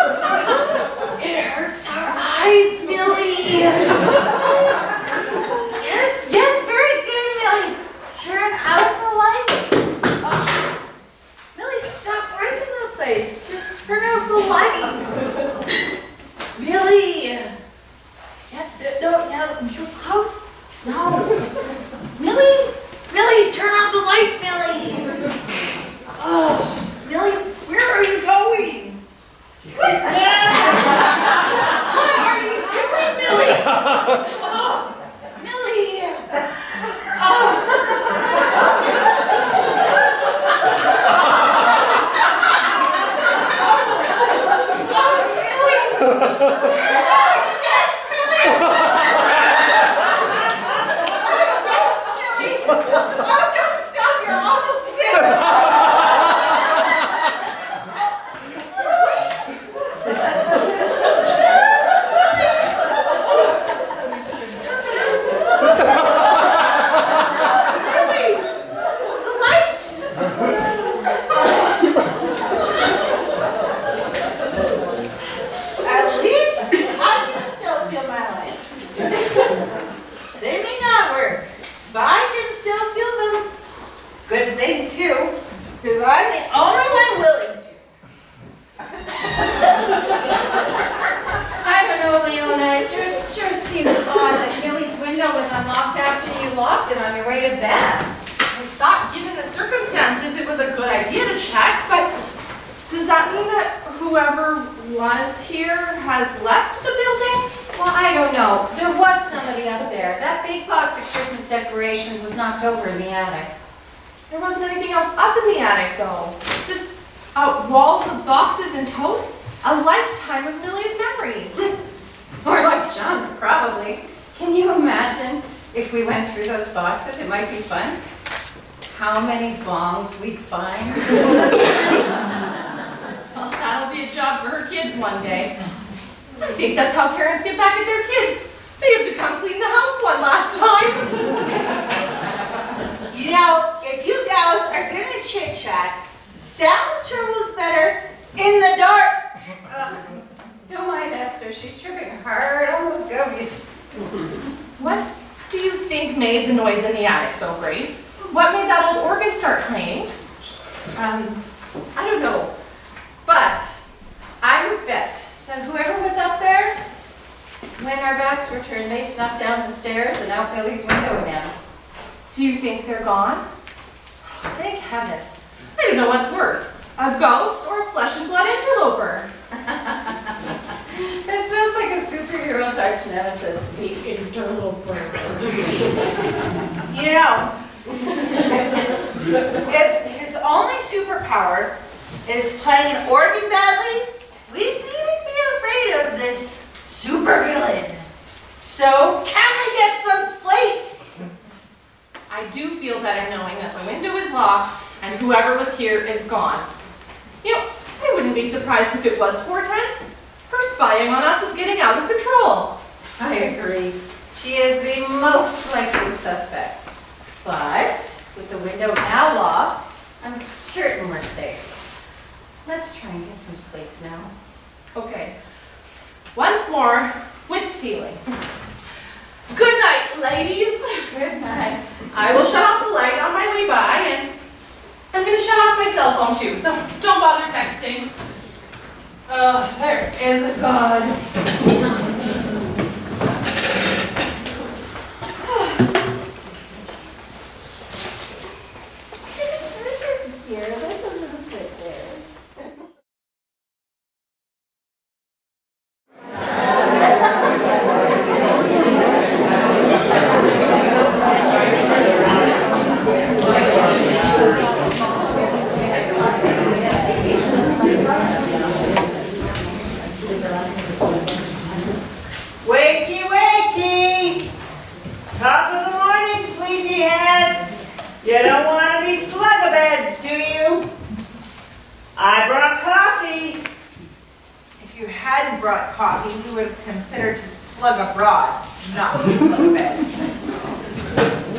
It hurts our eyes, Millie. Yes, very good, Millie. Turn out the light. Oh. Millie, stop breaking the place. Just turn out the light. Millie. Yeah, no, you're close. No. Millie, turn out the light, Millie. Oh, Millie, where are you going? What are you doing, Millie? Oh, Millie. Oh. Over in the attic. There wasn't anything else up in the attic, though. Just walls of boxes and totes. A lifetime of Millie's memories. Or like junk, probably. Can you imagine if we went through those boxes? It might be fun. How many bongs we'd find. Well, that'll be a job for her kids one day. I think that's how parents get back at their kids. They have to come clean the house one last time. You know, if you gals are gonna chit-chat, sound travels better in the dark. Don't mind Esther, she's tripping hard on those gummies. What do you think made the noise in the attic, though, Grace? What made that old organ start playing? I don't know, but I would bet that whoever was up there, when our backs were turned, they snuck down the stairs and out Millie's window again. So you think they're gone? Oh, thank heavens. I don't know what's worse, a ghost or a flesh and blood interloper. That sounds like a superhero's arch nemesis, the interloper. You know, if his only superpower is playing an organ badly, we'd even be afraid of this supervillain. So, can we get some sleep? I do feel better knowing that the window is locked and whoever was here is gone. You know, I wouldn't be surprised if it was Hortense. Her spying on us is getting out of control. I agree. She is the most likely suspect. But with the window now locked, I'm certain we're safe. Let's try and get some sleep now. Okay, once more, with feeling. Good night, ladies. Good night. I will shut off the light on my way by, and I'm going to shut off my cell phone too, so don't bother texting. Oh, there is a God. coffee, he would have considered to slug abroad, not just go to bed.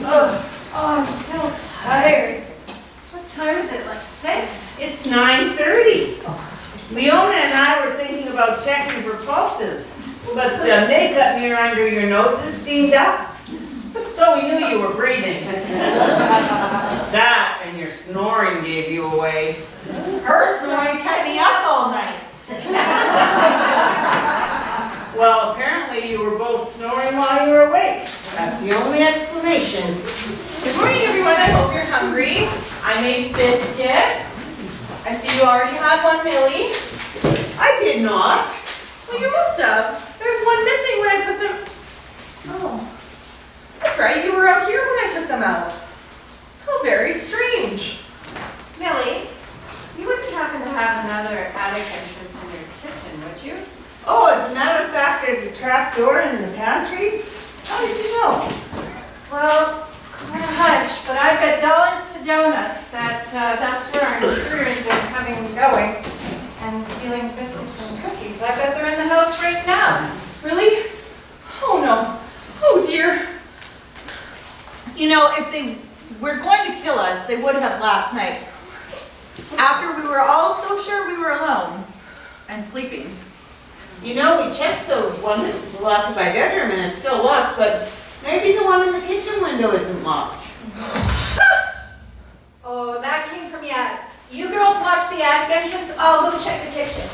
Ugh. Oh, I'm still tired. What time is it, like 6? It's 9:30. Leona and I were thinking about checking for pulses, but the makeup mirror under your nose is steamed up. So we knew you were breathing. That and your snoring gave you away. Her snoring kept me up all night. Well, apparently you were both snoring while you were awake. That's the only explanation. Good morning, everyone. I hope you're hungry. I made biscuits. I see you already had one, Millie. I did not. Well, you must have. There's one missing when I put them... Oh. That's right, you were out here when I took them out. How very strange. Millie, you wouldn't happen to have another attic entrance in your kitchen, would you? Oh, as a matter of fact, there's a trap door in the pantry. How did you know? Well, quite a hunch, but I bet dollars to donuts that that's where our intruder has been coming and going and stealing biscuits and cookies. I bet they're in the house right now. Really? Oh, no. Oh, dear. You know, if they were going to kill us, they would have last night. After we were all so sure we were alone and sleeping. You know, we checked the one that's locked in my bedroom and it's still locked, but maybe the one in the kitchen window isn't locked. Oh, that came from the attic. You girls watch the attic entrance, I'll go check the kitchen.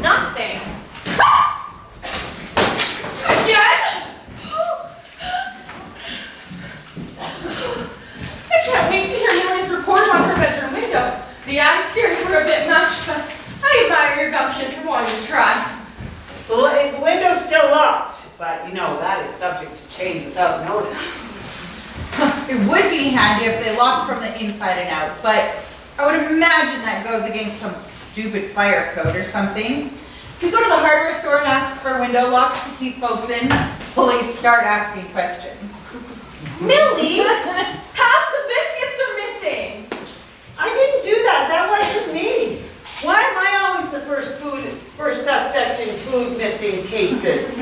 Nothing. Again? I can't wait to hear Millie's report on her bedroom window. The attic stairs were a bit much, but I admire your gumption for wanting to try. The window's still locked, but you know, that is subject to change without notice. It would be handy if they locked from the inside and out, but I would imagine that goes against some stupid fire code or something. If you go to the hardware store and ask for window locks to keep folks in, police start asking questions. Millie, half the biscuits are missing. I didn't do that. That wasn't me. Why am I always the first suspect in food missing cases?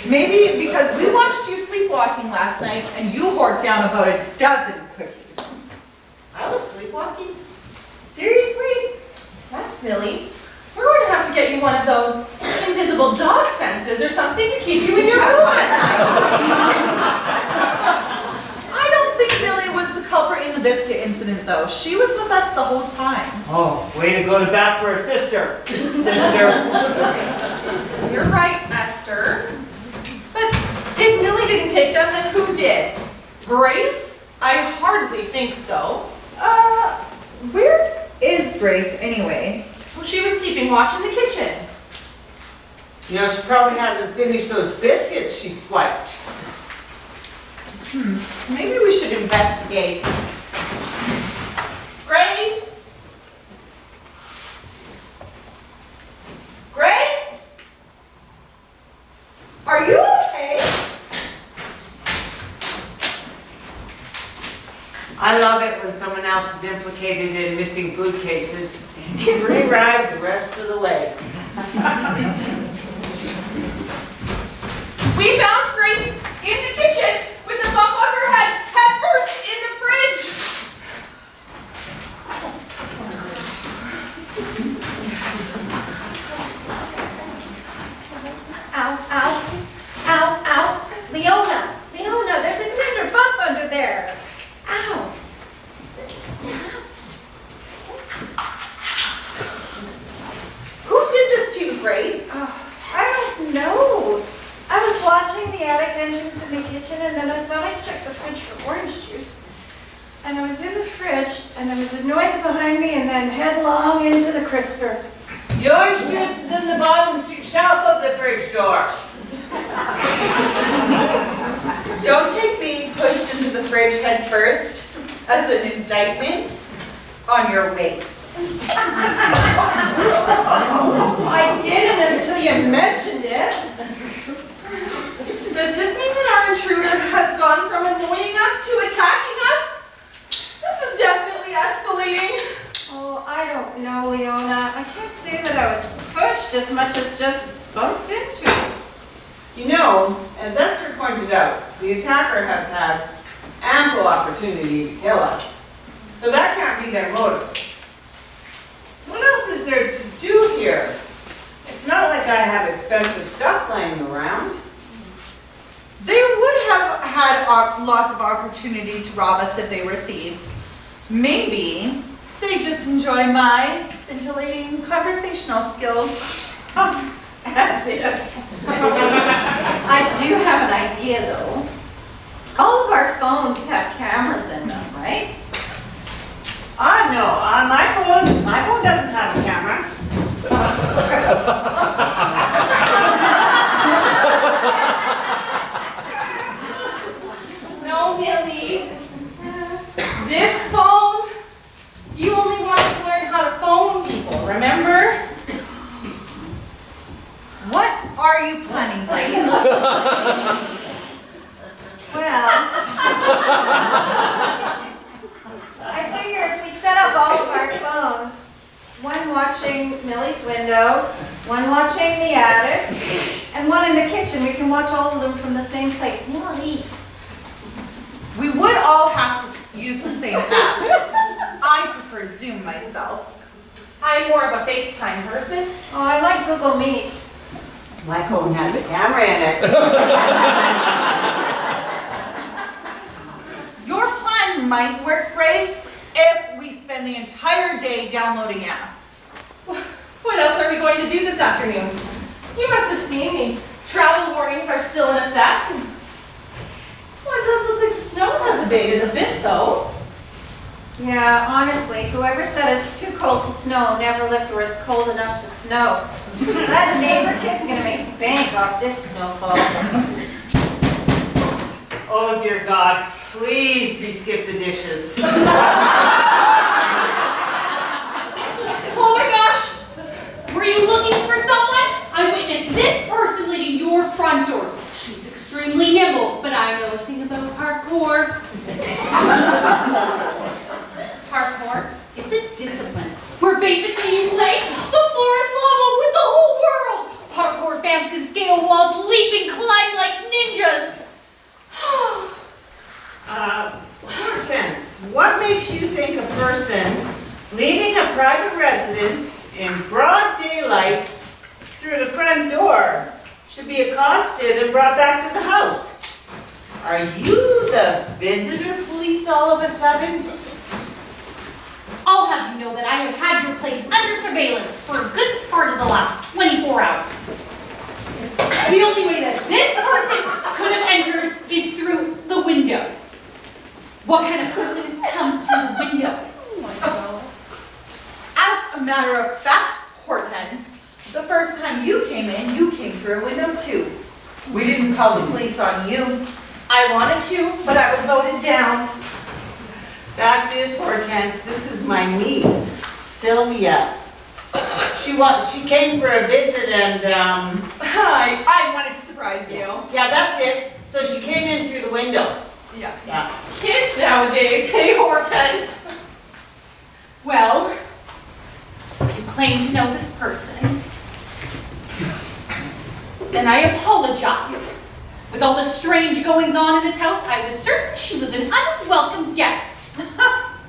Maybe because we watched you sleepwalking last night and you hoarded down about a dozen cookies. I was sleepwalking? Seriously? Yes, Millie. We're going to have to get you one of those invisible dog fences or something to keep you in your room at night. I don't think Millie was the culprit in the biscuit incident though. She was with us the whole time. Oh, way to go to bat for a sister. Sister. You're right, Esther. But if Millie didn't take them, then who did? Grace? I hardly think so. Where is Grace anyway? Well, she was keeping watch in the kitchen. You know, she probably hasn't finished those biscuits she swiped. Maybe we should investigate. Grace? Grace? Are you okay? I love it when someone else is implicated in missing food cases. Free ride the rest of the way. We found Grace in the kitchen with a bump on her head first in the fridge. Ow, ow, ow, ow. Leona, there's a tender bump under there. Ow. Stop. Who did this to you, Grace? I don't know. I was watching the attic entrance in the kitchen and then I thought I'd check the fridge for orange juice. And I was in the fridge and there was a noise behind me and then headlong into the crisper. The orange juice is in the bottom shelf of the fridge door. Don't take being pushed into the fridge head first as an indictment on your weight. I didn't until you mentioned it. Does this mean that our intruder has gone from annoying us to attacking us? This is definitely escalating. Oh, I don't know, Leona. I can't say that I was pushed as much as just bumped into. You know, as Esther pointed out, the attacker has had ample opportunity to kill us. So that can't be their motive. What else is there to do here? It's not like I have expensive stuff laying around. They would have had lots of opportunity to rob us if they were thieves. Maybe they just enjoy my scintillating conversational skills. As if. I do have an idea, though. All of our phones have cameras in them, right? No, my phone doesn't have a camera. No, Millie. This phone, you only want to learn how to phone people, remember? What are you planning, Grace? Well, I figure if we set up all of our phones, one watching Millie's window, one watching the attic, and one in the kitchen, we can watch all of them from the same place. Millie. We would all have to use the same app. I prefer Zoom myself. I'm more of a FaceTime person. Oh, I like Google Meet. My phone has a camera in it. Your plan might work, Grace, if we spend the entire day downloading apps. What else are we going to do this afternoon? You must have seen the travel warnings are still in effect. Well, it does look like the snow has abated a bit, though. Yeah, honestly, whoever said it's too cold to snow never lived where it's cold enough to snow. That neighbor kid's gonna make bank off this snowfall. Oh dear God, please be skip the dishes. Oh my gosh! Were you looking for someone? I witnessed this person leaving your front door. She's extremely nimble, but I know a thing about parkour. Parkour? It's a discipline where basically you play the floor is lava with the whole world. Parkour fans can scale walls, leap and climb like ninjas. Hortense, what makes you think a person leaving a private residence in broad daylight through the front door should be accosted and brought back to the house? Are you the visitor police all of a sudden? I'll have you know that I have had your place under surveillance for a good part of the last 24 hours. The only way that this person could have entered is through the window. What kind of person comes through the window? As a matter of fact, Hortense, the first time you came in, you came through a window too. We didn't call the police on you. I wanted to, but I was voted down. Fact is, Hortense, this is my niece, Sylvia. She came for a visit and, I wanted to surprise you. yeah, that's it. So she came in through the window. Yeah. Yeah. Kids nowadays, hey Hortense. Well, if you claim to know this person, then I apologize. With all the strange goings on in this house, I was certain she was an unwelcome guest.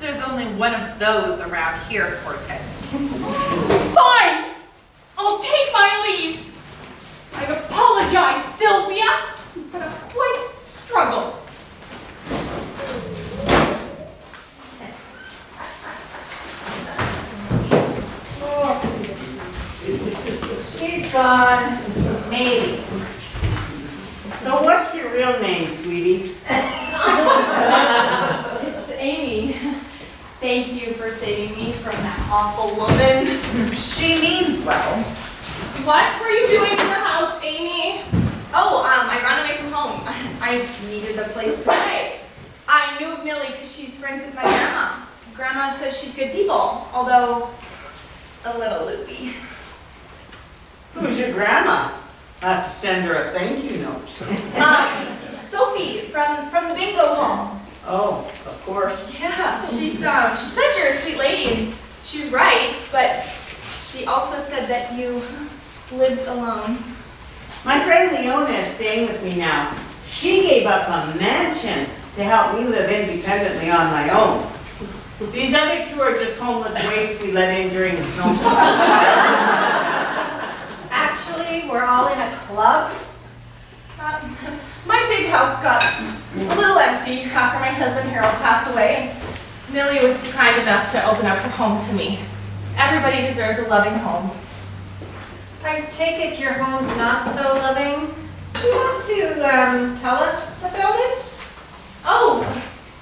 There's only one of those around here, Hortense. Fine! I'll take my leave. I apologize, Sylvia, but I've quite struggled. She's gone. Maybe. So what's your real name, sweetie? It's Amy. Thank you for saving me from that Awful woman. She means well. What were you doing in the house, Amy? Oh, I ran away from home. I needed a place to stay. I knew of Millie because she's friends with my grandma. Grandma says she's good people, although a little loopy. Who's your grandma? I'll have to send her a thank you note. Sophie from the bingo hall. Oh, of course. Yeah, she said you're a sweet lady, and she was right, but she also said that you lived alone. My friend Leona is staying with me now. She gave up a mansion to help me live independently on my own. These other two are just homeless waifs we let in during the snowstorm. Actually, we're all in a club. My big house got a little empty after my husband Harold passed away. Millie was kind enough to open up her home to me. Everybody deserves a loving home. I take it your home's not so loving. Do you want to tell us about it? Oh,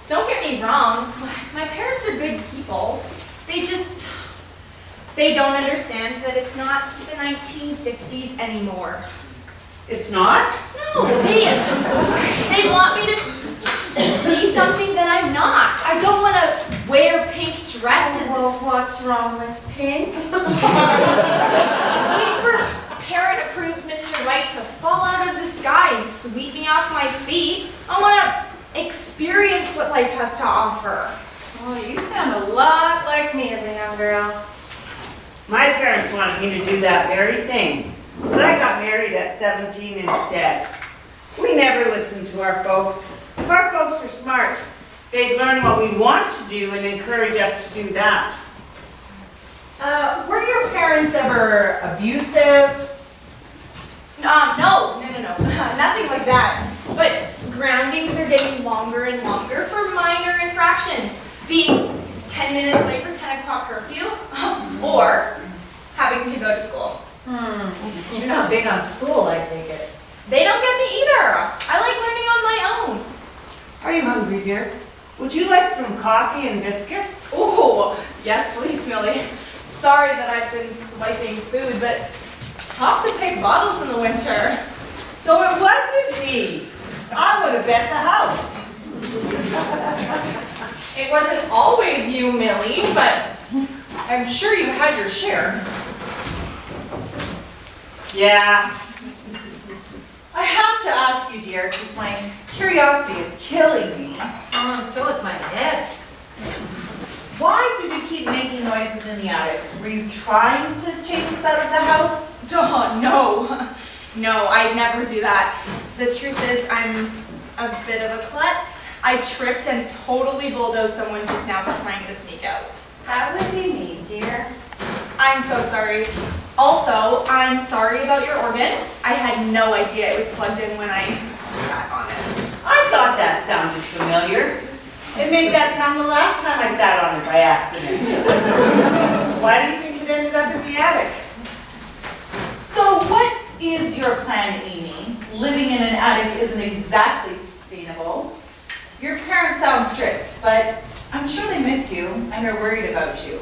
don't get me wrong. My parents are good people. They don't understand that it's not the 1950s anymore. It's not? No, they want me to be something that I'm not. I don't want to wear pink dresses. Well, what's wrong with pink? Wait for parent-approved Mr. Right to fall out of the sky and sweep me off my feet. I want to experience what life has to offer. Oh, you sound a lot like me as a young girl. My parents wanted me to do that very thing, but I got married at 17 instead. We never listened to our folks. If our folks were smart, they'd learn what we want to do and encourage us to do that. Were your parents ever abusive? No, nothing like that. But groundings are getting longer and longer for minor infractions. Being 10 minutes late for 10 o'clock curfew, or having to go to school. You're not big on school, I take it. They don't get me either. I like learning on my own. Are you hungry, dear? Would you like some coffee and biscuits? Oh, yes please, Millie. Sorry that I've been swiping food, but it's tough to pick bottles in the winter. So it wasn't me. I would have bet the house. It wasn't always you, Millie, but I'm sure you had your share. Yeah. I have to ask you, dear, because my curiosity is killing me. Oh, and so is my head. Why did you keep making noises in the attic? Were you trying to chase us out of the house? Oh, no. No, I'd never do that. The truth is, I'm a bit of a klutz. I tripped and totally bulldozed someone just now trying to sneak out. That would be me, dear. I'm so sorry. Also, I'm sorry about your organ. I had no idea it was plugged in when I sat on it. I thought that sounded familiar. It made that sound the last time I sat on it by accident. Why do you think it ended up in the attic? So what is your plan, Amy? Living in an attic isn't exactly sustainable. Your parents sound strict, but I'm sure they miss you and are worried about you.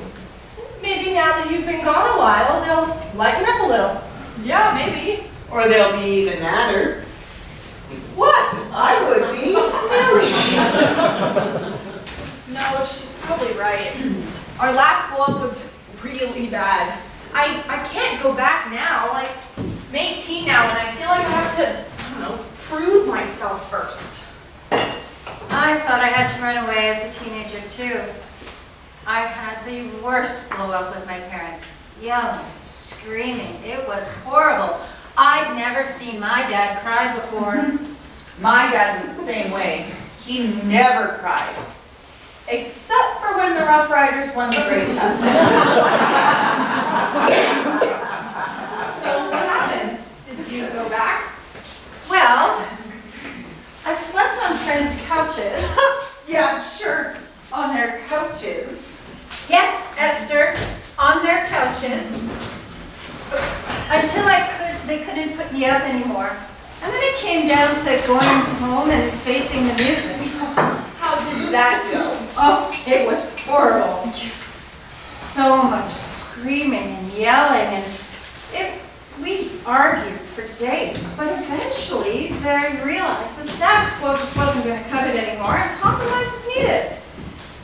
Maybe now that you've been gone a while, they'll lighten up a little. Yeah, maybe. Or they'll be even madder. What? I would be. No, she's probably right. Our last blow-up was really bad. I can't go back now. I'm 18 now, and I feel like I have to, prove myself first. I thought I had to run away as a teenager, too. I had the worst blow-up with my parents. Yelling, screaming. It was horrible. I'd never seen my dad cry before. My dad was the same way. He never cried. Except for when the Rough Riders won the Grey Cup. So what happened? Did you go back? Well, I slept on friends' couches. Yeah, sure. On their couches. Yes, Esther, on their couches. Until they couldn't put me up anymore. And then it came down to going home and facing the music. How did that go? Oh, it was horrible. so much screaming and yelling, and we argued for days, but eventually they realized the status quo just wasn't going to cut it anymore, and compromise was needed.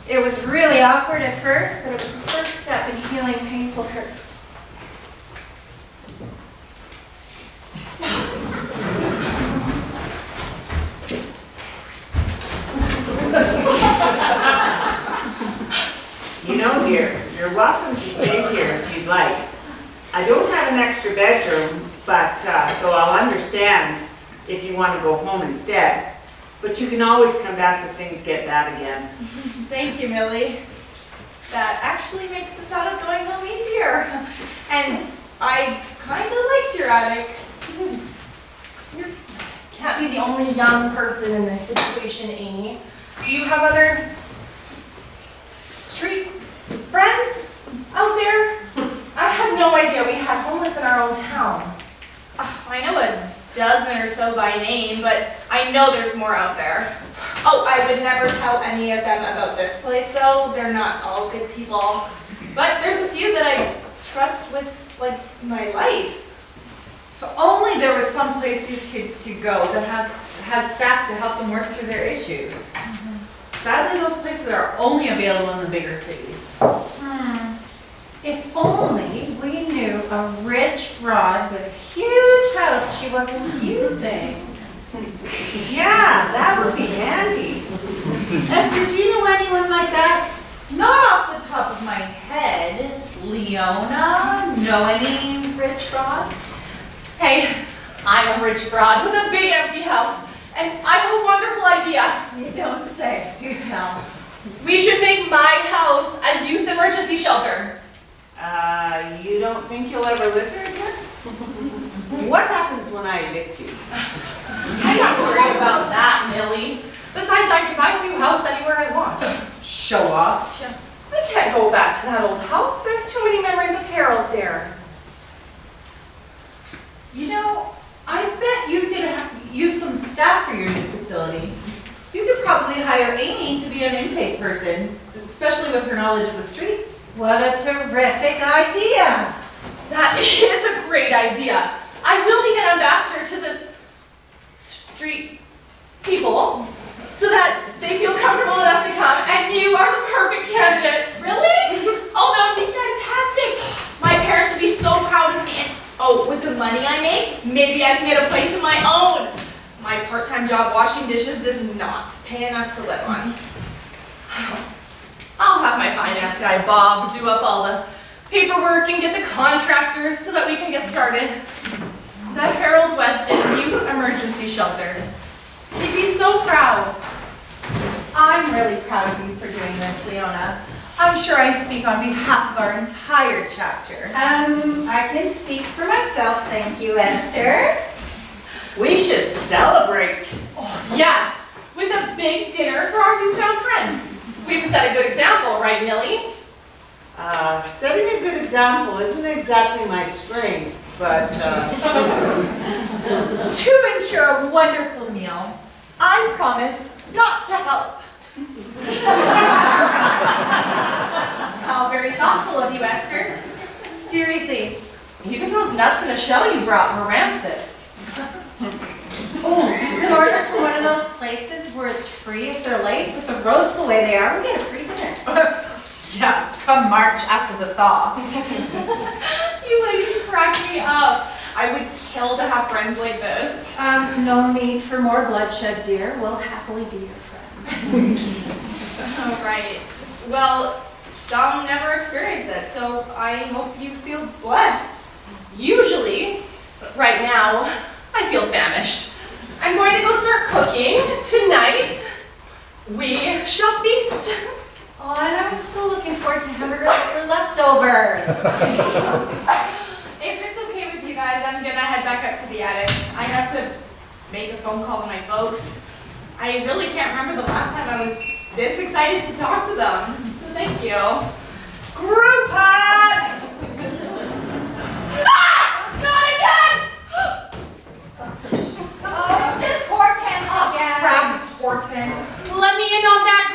It was really awkward at first, but it was the first step in healing painful hurts. You know, dear, you're welcome to stay here if you'd like. I don't have an extra bedroom, but so I'll understand if you want to go home instead. But you can always come back if things get bad again. Thank you, Millie. That actually makes the thought of going home easier. And I kind of liked your attic. You can't be the only young person in this situation, Amy. Do you have other street friends out there? I had no idea we had homeless in our own town. I know a dozen or so by name, but I know there's more out there. Oh, I would never tell any of them about this place, though. They're not all good people. But there's a few that I trust with, like, my life. If only there was some place these kids could go that has staff to help them work through their issues. Sadly, those places are only available in the bigger cities. If only we knew a rich broad with a huge house she wasn't using. Yeah, that would be handy. Esther, do you know anyone like that? Not off the top of my head. Leona, know any rich broads? Hey, I'm a rich broad with a big empty house, and I have a wonderful idea. You don't say. Do tell. We should make my house a youth emergency shelter. You don't think you'll ever live here again? What happens when I evict you? I'm not worried about that, Millie. Besides, I can buy a new house anywhere I want. Show off. I can't go back to that old house. There's too many memories of Harold there. You know, I bet you could use some staff for your new facility. You could probably hire Amy to be an intake person, especially with her knowledge of the streets. What a terrific idea. That is a great idea. I will need an ambassador to the street people so that they feel comfortable enough to come, and you are the perfect candidate. Really? Oh, that would be fantastic. My parents would be so proud of me. And, oh, with the money I make, maybe I can get a place of my own. My part-time job washing dishes does not pay enough to live on. I'll have my finance guy, Bob, do up all the paperwork and get the contractors so that we can get started. The Harold Weston Youth Emergency Shelter. He'd be so proud. I'm really proud of you for doing this, Leona. I'm sure I speak on behalf of our entire chapter. I can speak for myself, thank you, Esther. We should celebrate. Oh, yes, with a big dinner for our newfound friend. We've just set a good example, right, Millie? Setting a good example isn't exactly my strength, but To ensure a wonderful meal, I promise not to help. How very thoughtful of you, Esther. Seriously, even those nuts in a shell you brought were rancid. Oh, you can order from one of those places where it's free if they're late. With the roads the way they are, we get a free dinner. Yeah, come March after the thaw. You ladies crack me up. I would kill to have friends like this. No need for more bloodshed, dear. We'll happily be your friends. All right. Well, some never experience it, so I hope you feel blessed. Usually, but right now, I feel famished. I'm going to go start cooking. Tonight, we shall feast. Oh, and I was so looking forward to hamburgers for leftovers. If it's okay with you guys, I'm gonna head back up to the attic. I have to make a phone call to my folks. I really can't remember the last time I was this excited to talk to them, so thank you. Group hug! Ah! Not again! Oh, it's just Hortense again. Crabs, Hortense. Let me in on that